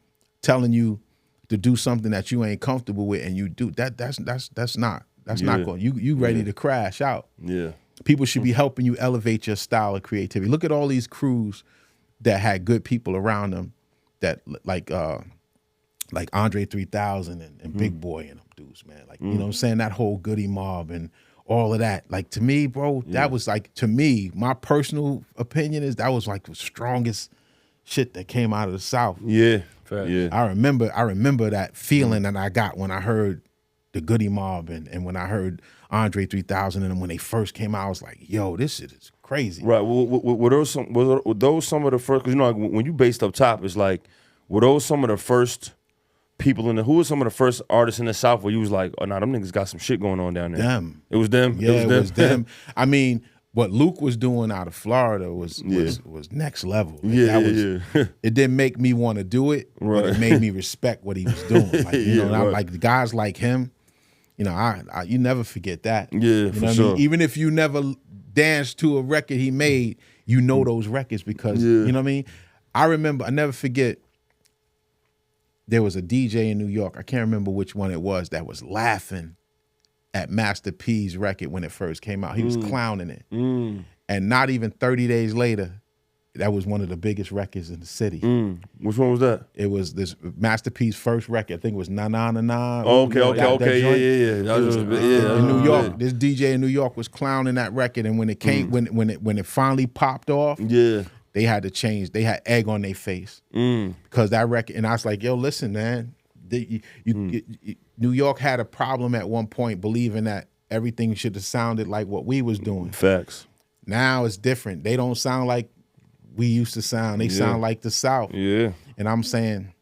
telling you to do something that you ain't comfortable with and you do, that's not going. You ready to crash out. Yeah. People should be helping you elevate your style of creativity. Look at all these crews that had good people around them that like Andre 3000 and Big Boy and them dudes, man. Like, you know what I'm saying? That whole Goody Mob and all of that. Like, to me, bro, that was like, to me, my personal opinion is that was like the strongest shit that came out of the South. Yeah. Yeah. I remember that feeling that I got when I heard the Goody Mob and when I heard Andre 3000 and when they first came out, I was like, yo, this shit is crazy. Right. Were those some of the first, because like, when you based up top, it's like, were those some of the first people who were some of the first artists in the South where you was like, oh, nah, them niggas got some shit going on down there? Them. It was them? Yeah, it was them. I mean, what Luke was doing out of Florida was next level. Like, it didn't make me want to do it, but it made me respect what he was doing. Like, like the guys like him, you never forget that. Yeah, for sure. I mean? Even if you never danced to a record he made, you know those records because, you know what I mean? I never forget, there was a DJ in New York, I can't remember which one it was, that was laughing at Master P's record when it first came out. He was clowning it. And not even 30 days later, that was one of the biggest records in the city. Which one was that? It was this Master P's first record. I think it was Na Na Na Na. Oh, okay. Yeah. In New York, this DJ in New York was clowning that record, and when it came, when it finally popped off, they had to change. They had egg on their face because that record. And I was like, yo, listen, man, New York had a problem at one point believing that everything should have sounded like what we was doing. Facts. Now it's different. They don't sound like we used to sound. They sound like the South. Yeah. And I'm saying,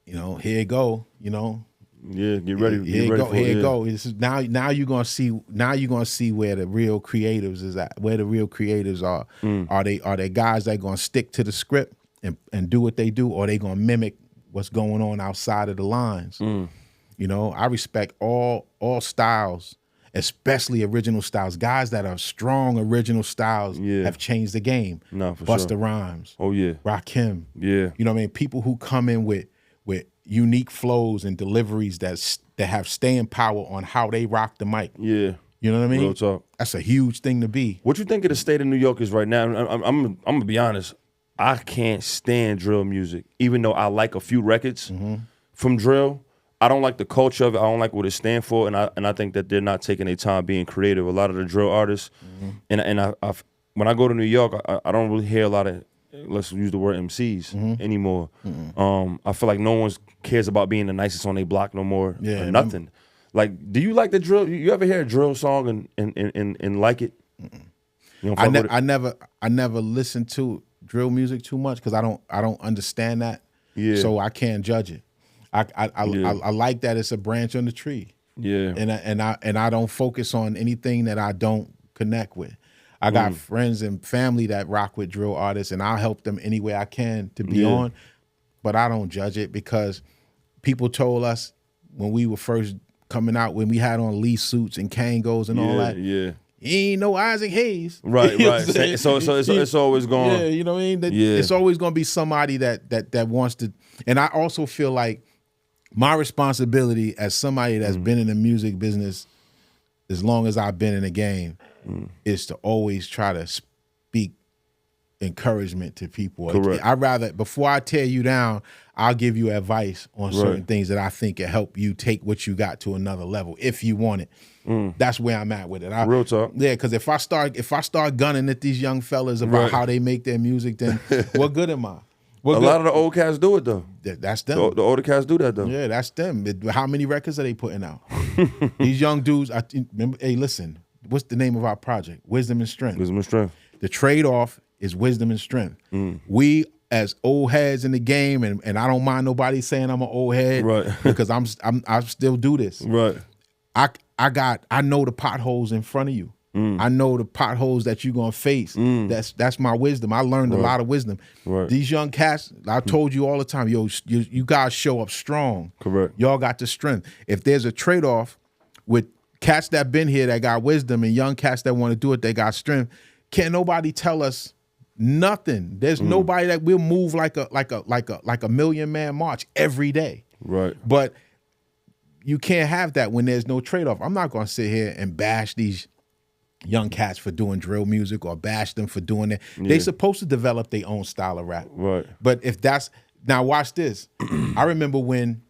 here you go. Yeah, get ready. Here you go. This is, now you're gonna see. Now you're gonna see where the real creatives is at. Where the real creatives are. Are they guys that gonna stick to the script and do what they do, or are they gonna mimic what's going on outside of the lines? I respect all styles, especially original styles. Guys that are strong original styles have changed the game. No, for Busta sure. Rhymes. Oh yeah. Rakim. Yeah. You know what I mean? People who come in with unique flows and deliveries that have staying power on how they rock the mic. Yeah. You know what I mean? Real talk. That's a huge thing to be. What you think of the state of New York is right now? I'm gonna be honest. I can't stand drill music, even though I like a few records from drill. I don't like the culture of it. I don't like what it stands for, and I think that they're not taking their time being creative. A lot of the drill artists, and I when I go to New York, I don't really hear a lot of, let's use the word MCs anymore. I feel like no one cares about being the nicest on their block no more. Yeah, or nothing. Like, do you like the drill? You ever hear a drill song and like it? You don't fuck with it? I never listened to drill music too much because I don't understand that. Yeah. So I can't judge it. I like that it's a branch on the tree. Yeah. And I don't focus on anything that I don't connect with. I got friends and family that rock with drill artists, and I'll help them any way I can to be on. But I don't judge it because people told us when we were first coming out, when we had on Lee suits and Kangos and all that. Yeah. He ain't no Isaac Hayes. Right, right. So it's always going. Yeah, you know what I mean? It's always going to be somebody that wants to. And I also feel like my responsibility as somebody that's been in the music business as long as I've been in the game is to always try to speak encouragement to people. Correct. I'd rather, before I tear you down, I'll give you advice on certain things that I think can help you take what you got to another level if you want it. That's where I'm at with it. Real talk. Yeah, because if I start gunning at these young fellas about how they make their music, then what good am I? A lot of the old cats do it though. That's them. The older cats do that though. Yeah, that's them. How many records are they putting out? These young dudes. Remember, hey, listen. What's the name of our project? Wisdom and Strength. Wisdom and Strength. The trade-off is wisdom and strength. We as old heads in the game, and I don't mind nobody saying I'm an old head, right? Because I still do this, right? I know the potholes in front of you. I know the potholes that you're gonna face. That's my wisdom. I learned a lot of wisdom. Right. These young cats, I told you all the time, yo, you guys show up strong. Correct. Y'all got the strength. If there's a trade-off with cats that been here that got wisdom and young cats that want to do it, they got strength, can't nobody tell us nothing. There's nobody that will move like a million man march every day. Right. But you can't have that when there's no trade-off. I'm not gonna sit here and bash these young cats for doing drill music or bash them for doing it. Yeah. They supposed to develop their own style of rap. Right. But if that's now watch this. I remember when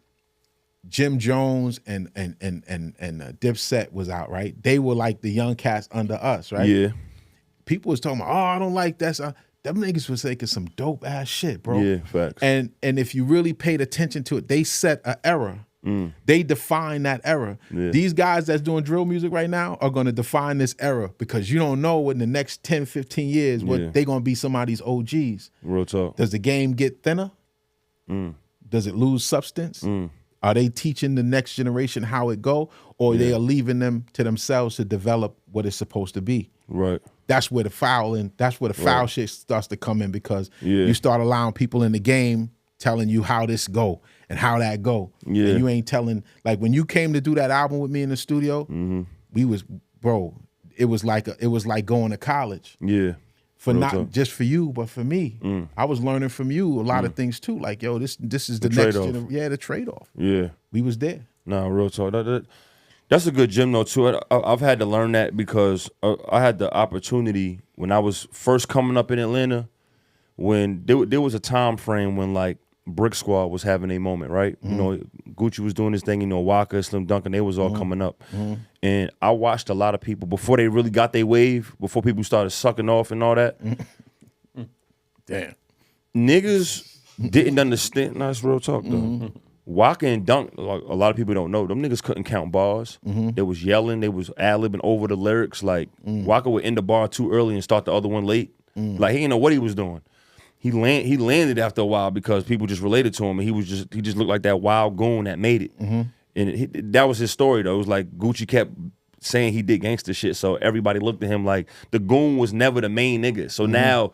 Jim Jones and Dipset was out, right? They were like the young cats under us, right? Yeah. People was talking about, oh, I don't like that. Them niggas was making some dope ass shit, bro. Yeah, facts. And if you really paid attention to it, they set an era. They define that era. Yeah. These guys that's doing drill music right now are going to define this era because you don't know in the next 10, 15 years what they going to be somebody's OGs. Real talk. Does the game get thinner? Does it lose substance? Are they teaching the next generation how it go, or they are leaving them to themselves to develop what it's supposed to be? Right. That's where the foul shit starts to come in because you start allowing people in the game telling you how this go and how that go. Yeah. And you ain't telling, like when you came to do that album with me in the studio, we was, bro, it was like going to college. Yeah. For Real not talk. just for you, but for me. I was learning from you a lot of things too. Like, yo, this is the next trade-off. the trade-off. Yeah. We was there. Nah, real talk. That's a good gym though too. I've had to learn that because I had the opportunity when I was first coming up in Atlanta. When there was a time frame when like Brick Squad was having a moment, right? You know, Gucci was doing his thing. You know, Waka, Slim Duncan, they was all coming up, and I watched a lot of people before they really got their wave. Before people started sucking off and all that. Damn. Niggas didn't understand. Nah, it's real talk though. Waka and Dunk, like, a lot of people don't know. Them niggas couldn't count bars. They was yelling. They was ad-libbing over the lyrics. Like Waka would end the bar too early and start the other one late. Like he didn't know what he was doing. He landed after a while because people just related to him, and he just looked like that wild goon that made it. And that was his story though. It was like Gucci kept saying he did gangster shit, so everybody looked at him like the goon was never the main nigga. So now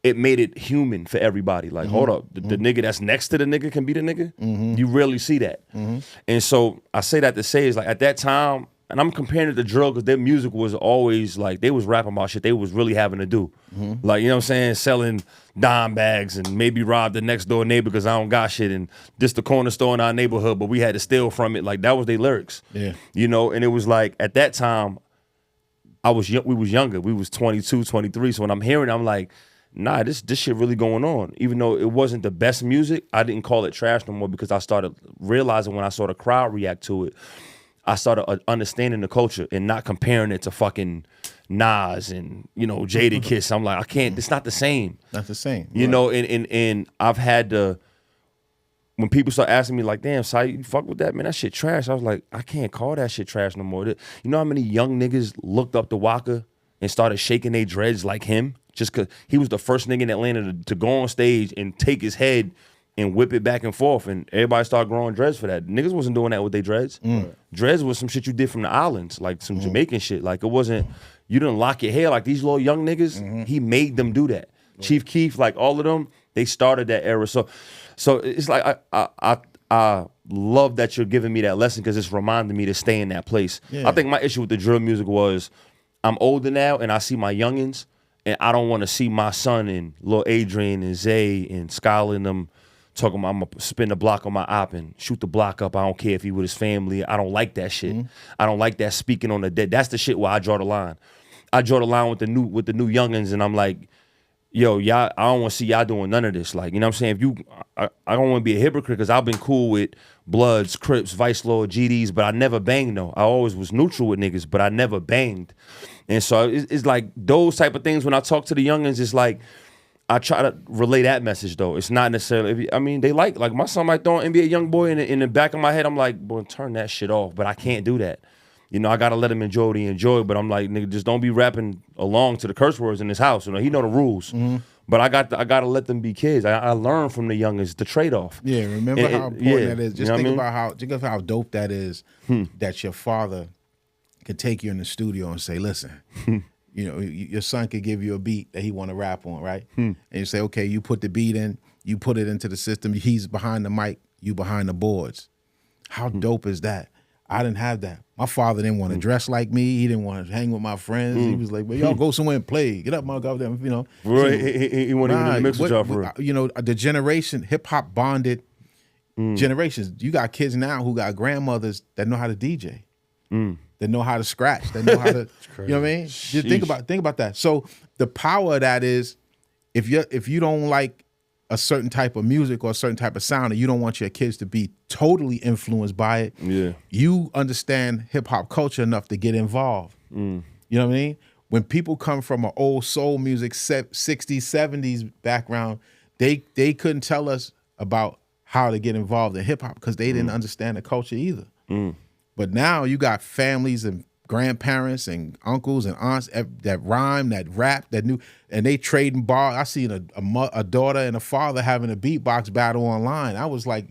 it made it human for everybody. Like, hold up, the nigga that's next to the nigga can be the nigga. You rarely see that. And so I say that to say is like at that time, and I'm comparing it to drill because their music was always like they was rapping about shit they was really having to do. Like, you know what I'm saying? Selling dime bags and maybe rob the next door neighbor because I don't got shit, and this the corner store in our neighborhood, but we had to steal from it. Like that was their lyrics. Yeah. You know, and it was like at that time, we was younger. We was 22, 23. So when I'm hearing it, I'm like, nah, this shit really going on. Even though it wasn't the best music, I didn't call it trash no more because I started realizing when I saw the crowd react to it, I started understanding the culture and not comparing it to fucking Nas and, you know, Jada Kiss. I'm like, I can't, it's not the same. Not the same. You know, and I've had to, when people start asking me like, damn, Si, you fuck with that, man, that shit trash. I was like, I can't call that shit trash no more. You know how many young niggas looked up to Waka and started shaking their dreads like him? Just because he was the first nigga in Atlanta to go on stage and take his head and whip it back and forth, and everybody started growing dreads for that. Niggas wasn't doing that with their dreads. Dreads was some shit you did from the islands, like some Jamaican shit. Like it wasn't, you didn't lock your hair like these little young niggas. He made them do that. Chief Keef, like all of them, they started that era. So it's like I love that you're giving me that lesson because it's reminding me to stay in that place. I think my issue with the drill music was I'm older now and I see my youngins, and I don't want to see my son and Lil Adrian and Zay and Skylar and them talking about I'm gonna spin the block on my op and shoot the block up. I don't care if he with his family. I don't like that shit. I don't like that speaking on the dead. That's the shit where I draw the line. I draw the line with the new youngins, and I'm like, yo, y'all, I don't want to see y'all doing none of this. Like, you know what I'm saying? If you, I don't want to be a hypocrite because I've been cool with Bloods, Crips, Vice Lord, GDs, but I never banged though. I always was neutral with niggas, but I never banged. And so it's like those type of things when I talk to the youngins, it's like, I try to relay that message though. It's not necessarily, I mean, they like my son might throw an NBA young boy in the back of my head. I'm like, boy, turn that shit off. But I can't do that you know, I gotta let him enjoy what he enjoy. But I'm like, nigga, just don't be rapping along to the curse words in this house. You know, he know the rules. But I gotta let them be kids. I learned from the youngest the trade off. Yeah, remember how important that is. Just think about how dope that is. That your father could take you in the studio and say, listen, you know, your son could give you a beat that he want to rap on, right? And you say, okay, you put the beat in, you put it into the system. He's behind the mic, you behind the boards. How dope is that? I didn't have that. My father didn't want to dress like me. He didn't want to hang with my friends. He was like, well, y'all go somewhere and play. Get up, my goddamn, you know. Right. He wasn't even in the mix with y'all for real. You know, the generation, hip-hop bonded generations. You got kids now who got grandmothers that know how to DJ. That know how to scratch. That know how to, you know what I mean? Just think about that. So the power of that is if you don't like a certain type of music or a certain type of sound and you don't want your kids to be totally influenced by it, you understand hip-hop culture enough to get involved. You know what I mean? When people come from an old soul music 60s, 70s background, they couldn't tell us about how to get involved in hip-hop because they didn't understand the culture either. But now you got families and grandparents and uncles and aunts that rhyme, that rap, that new, and they trading bars. I seen a daughter and a father having a beatbox battle online. I was like,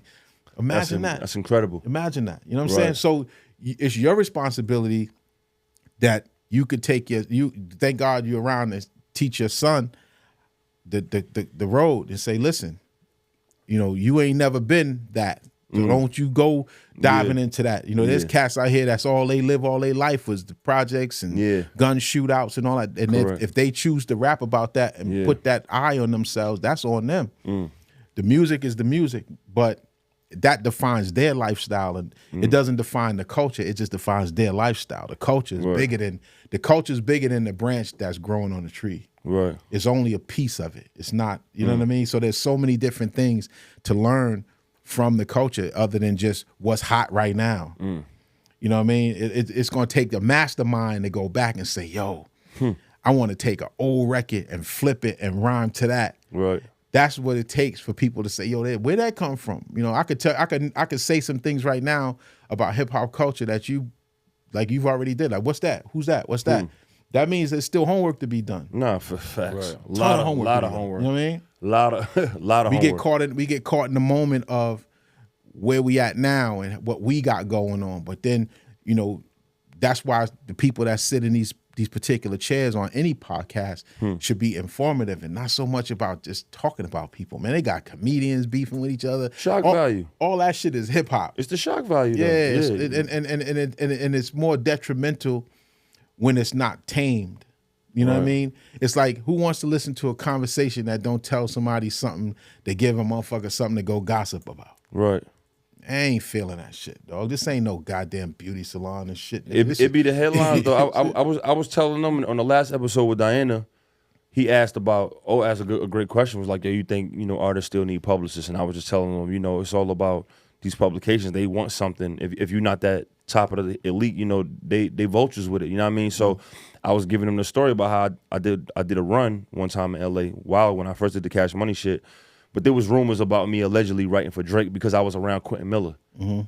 imagine that. That's incredible. Imagine that. You know what I'm saying? So it's your responsibility that you could take thank God you're around to teach your son the road and say, listen, you know, you ain't never been that. So don't you go diving into that. You know, there's cats out here that's all they live all their life was the projects and gun shootouts and all that. And if they choose to rap about that and put that eye on themselves, that's on them. The music is the music, but that defines their lifestyle, and it doesn't define the culture. It just defines their lifestyle. The culture is bigger than the branch that's growing on the tree. Right. It's only a piece of it. It's not. You know what I mean? So there's so many different things to learn from the culture other than just what's hot right now. You know what I mean? It's going to take the mastermind to go back and say, yo, I want to take an old record and flip it and rhyme to that. Right. That's what it takes for people to say, yo, where'd that come from? You know, I could say some things right now about hip hop culture that you've already did. Like, what's that? Who's that? What's that? That means there's still homework to be done. Nah, for facts. Right. Lot of homework. You know what I mean? Lot of homework. We get caught in the moment of where we at now and what we got going on. But then, you know, that's why the people that sit in these particular chairs on any podcast should be informative and not so much about just talking about people. Man, they got comedians beefing with each other. Shock value. All that shit is hip hop. It's the shock value. Yeah, though. And it's more detrimental when it's not tamed. You know what I mean? It's like, who wants to listen to a conversation that don't tell somebody something to give a motherfucker something to go gossip about? Right. I ain't feeling that shit, dog. This ain't no goddamn beauty salon and shit. It be the headlines though. I was telling them on the last episode with Diana. He asked a great question. Was like, "Yeah, you think artists still need publicists?" And I was just telling them, it's all about these publications. They want something. If you're not that top of the elite, they vultures with it. You know what I mean? So I was giving them the story about how I did a run one time in LA. When I first did the Cash Money shit. But there was rumors about me allegedly writing for Drake because I was around Quentin Miller. And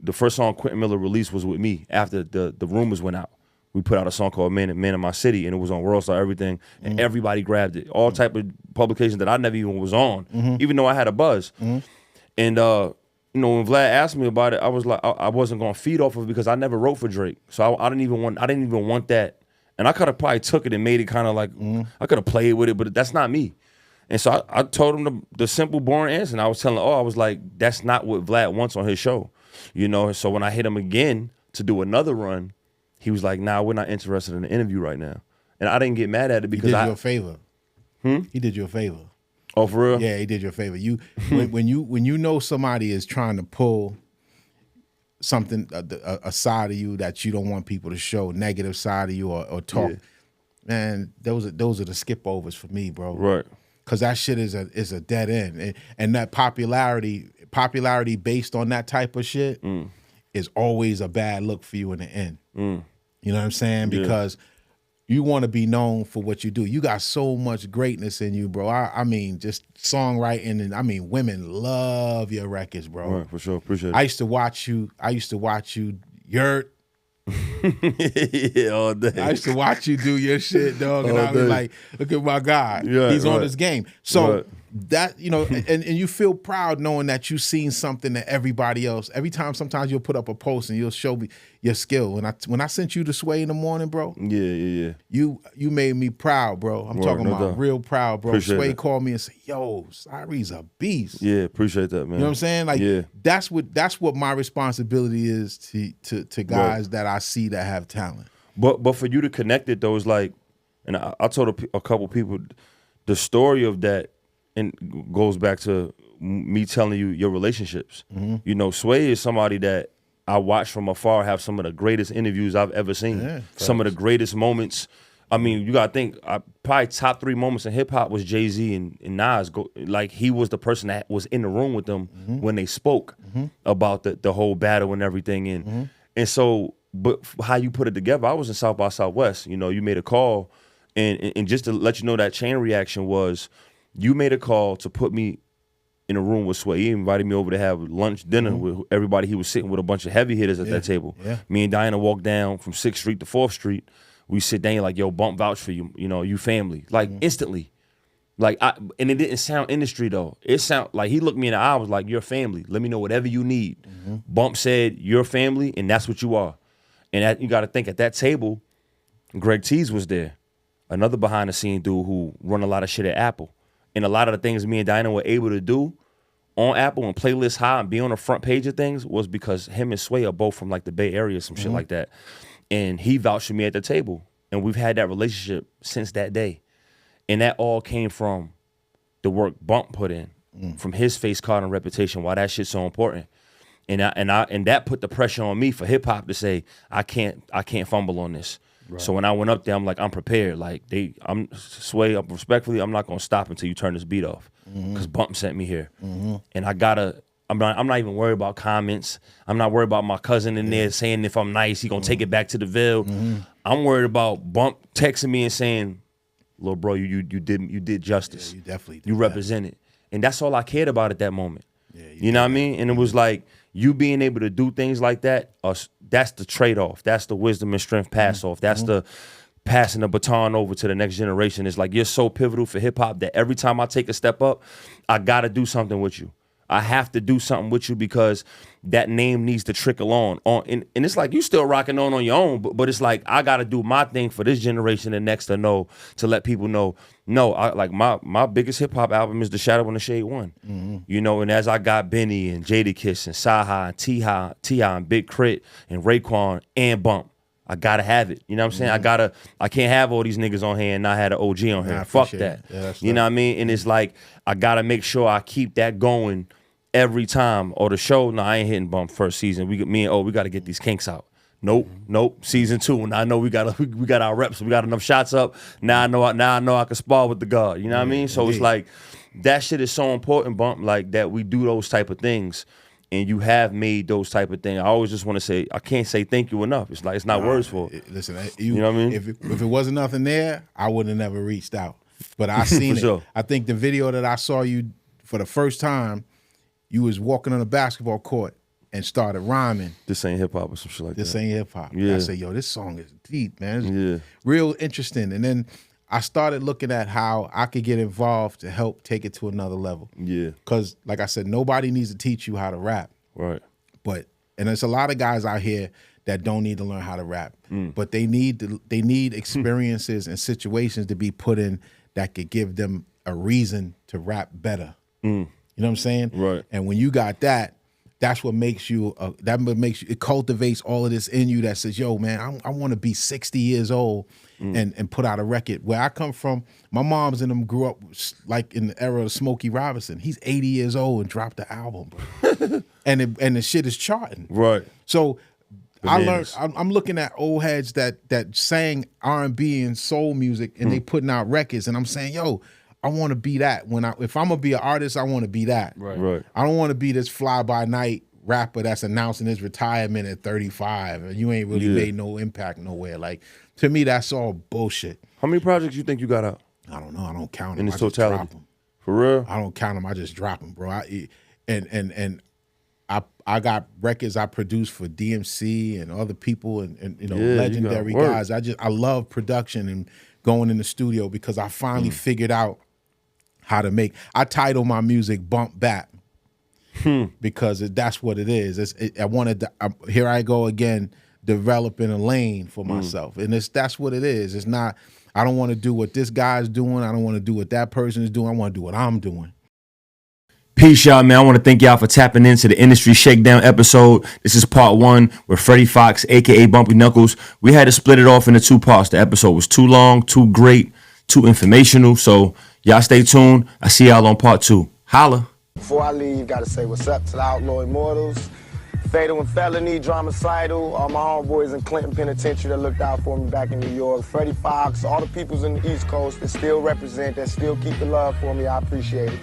the first song Quentin Miller released was with me after the rumors went out. We put out a song called Man in My City, and it was on World Star Everything, and everybody grabbed it. All type of publications that I never even was on, even though I had a buzz. And when Vlad asked me about it, I was like, I wasn't gonna feed off of it because I never wrote for Drake, so I didn't even want that. And I could have probably took it and made it kind of like I could have played with it, but that's not me. And so I told him the simple, boring answer. And I was telling I was like, that's not what Vlad wants on his show. So when I hit him again to do another run, he was like, nah, we're not interested in the interview right now. And I didn't get mad at it because he did you a favor. He did you a favor. Oh, for real? Yeah, he did you a favor. When you know somebody is trying to pull something, a side of you that you don't want people to show, negative side of you or talk, man, those are the skip overs for me, bro. Right. Because that shit is a dead end, and that popularity based on that type of shit is always a bad look for you in the end. You know what I'm saying? Because you want to be known for what you do. You got so much greatness in you, bro. I mean, just songwriting, and women love your records, bro. Right, for sure. Appreciate it. I used to watch you, Yurt, Yeah, all day. I used to watch you do your shit, dog, and All I was day. like, look at my guy. Yeah, He's on right. his game. So Right. that, you know, and you feel proud knowing that you've seen something that everybody else, every time sometimes you'll put up a post and you'll show me your skill. When I sent you the Sway in the morning, bro, Yeah. you made me proud, bro. I'm Word, talking no about doubt. real proud, bro. Appreciate Sway that. called me and said, yo, Cyree's a beast. Yeah, appreciate that, man. You know what I'm saying? Like yeah. that's what my responsibility is to guys that I see that have talent. But for you to connect it though is like, and I told a couple people, the story of that and goes back to me telling you your relationships. Mm-hmm. You know, Sway is somebody that I watched from afar have some of the greatest interviews I've ever seen. Yeah, some of the greatest moments. I mean, you gotta think, probably top 3 moments in hip hop was Jay-Z and Nas. Like he was the person that was in the room with them when they spoke about the whole battle and everything. And so, but how you put it together, I was in South by Southwest. You know, you made a call, and just to let you know that chain reaction was, you made a call to put me in a room with Sway. He invited me over to have lunch, dinner with everybody. He was sitting with a bunch of heavy hitters at that table. Yeah. Me and Diana walked down from 6th Street to 4th Street. We sit down like, yo, Bump vouch for you. You know, you family. Like instantly. Like, and it didn't sound industry though. It sound like he looked me in the eye, was like, you're family. Let me know whatever you need. Bump said, you're family, and that's what you are. And you got to think, at that table, Greg Tees was there, another behind the scene dude who run a lot of shit at Apple. And a lot of the things me and Diana were able to do on Apple and playlist high and be on the front page of things was because him and Sway are both from like the Bay Area, some shit like that. And he vouched for me at the table. And we've had that relationship since that day. And that all came from the work Bump put in, from his face card and reputation, why that shit's so important. And that put the pressure on me for hip hop to say, I can't fumble on this. Right. So when I went up there, I'm like, I'm prepared. Like I'm Sway up respectfully, I'm not gonna stop until you turn this beat off. Cause Bump sent me here. And I'm not even worried about comments. I'm not worried about my cousin in there saying if I'm nice, he gonna take it back to the Ville. I'm worried about Bump texting me and saying, little bro, you did justice. Yeah, you definitely did. You represented. And that's all I cared about at that moment. Yeah, you know what I mean? And it was like, you being able to do things like that, that's the trade-off. That's the wisdom and strength pass-off. That's the passing the baton over to the next generation. It's like, you're so pivotal for hip-hop that every time I take a step up, I got to do something with you. I have to do something with you because that name needs to trickle on. And it's like, you still rocking on your own, but it's like, I got to do my thing for this generation and next to know, to let people know, no, my biggest hip hop album is The Shadow and the Shade 1. You know, and as I got Benny and Jadakiss and Saha and T.I. and Big Crit and Raekwon and Bump, I gotta have it. You know what I'm saying? I can't have all these niggas on here and not have an OG on here. Fuck that. Yeah, you know what I mean? And it's like, I gotta make sure I keep that going every time. Or the show, no, I ain't hitting Bump first season. We gotta get these kinks out. Nope. Season 2, and I know we got our reps. We got enough shots up. Now I know I can spar with the guard. You know what I mean? So it's like, that shit is so important, Bump, like that we do those type of things. And you have made those type of things. I always just want to say, I can't say thank you enough. It's like, it's not words for it. Listen, you know what I mean? If it wasn't nothing there, I would have never reached out. But I seen it. Sure. I think the video that I saw you for the first time, you was walking on a basketball court and started rhyming. This ain't hip hop or some shit like This that. ain't hip hop. Yeah. I said, yo, this song is deep, man. It's Yeah. real interesting. And then I started looking at how I could get involved to help take it to another level. Yeah. Because, like I said, nobody needs to teach you how to rap. Right. And there's a lot of guys out here that don't need to learn how to rap, but they need experiences and situations to be put in that could give them a reason to rap better. You know what I'm saying? Right. And when you got that, that's what makes you. It cultivates all of this in you that says, "Yo, man, I want to be 60 years old and put out a record." Where I come from, my moms and them grew up like in the era of Smokey Robinson. He's 80 years old and dropped the album, bro. and the shit is charting. Right. So Bananas. I learned. I'm looking at old heads that sang R&B and soul music, and they putting out records, and I'm saying, "Yo, I want to be that. If I'm gonna be an artist, I want to be that. Right. I don't want to be this fly by night rapper that's announcing his retirement at 35, and you ain't really made no impact nowhere. Like, to me, that's all bullshit. How many projects you think you got out I don't know. I don't count them. in I its just totality? drop them. For real? I don't count them. I just drop them, bro. And I got records I produced for DMC and other people and you know, Yeah, you legendary got work. guys. I love production and going in the studio because I finally figured out how to make. I title my music Bump Bap because that's what it is. I wanted to, here I go again, developing a lane for myself, and that's what it is. It's not. I don't want to do what this guy's doing. I don't want to do what that person is doing. I want to do what I'm doing. Peace, y'all, man. I want to thank y'all for tapping into the Industry Shakedown episode. This is part 1 with Freddie Foxxx, a.k.a. Bumpy Knuckles. We had to split it off into 2 parts. The episode was too long, too great, too informational. So y'all stay tuned. I see y'all on part 2. Holla. Before I leave, gotta say what's up to the Outlaw Immortals, Fatal and Felony, Dramacidal, all my homeboys in Clinton Penitentiary that looked out for me back in New York, Freddie Foxxx, all the peoples in the East Coast that still represent, that still keep the love for me, I appreciate it.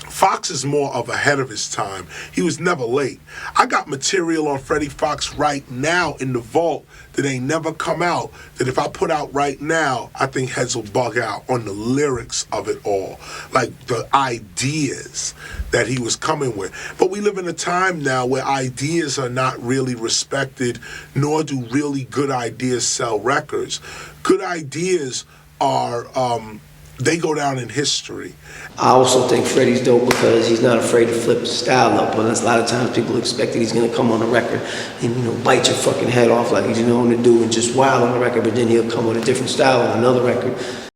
Fox is more of ahead of his time. He was never late. I got material on Freddie Foxxx right now in the vault that ain't never come out, that if I put out right now, I think heads will bug out on the lyrics of it all, like the ideas that he was coming with. But we live in a time now where ideas are not really respected, nor do really good ideas sell records. Good ideas are, they go down in history. I also think Freddie's dope because he's not afraid to flip the style up. But a lot of times people expect that he's gonna come on the record and, you know, bite your fucking head off like he's known to do and just wild on the record, but then he'll come with a different style on another record.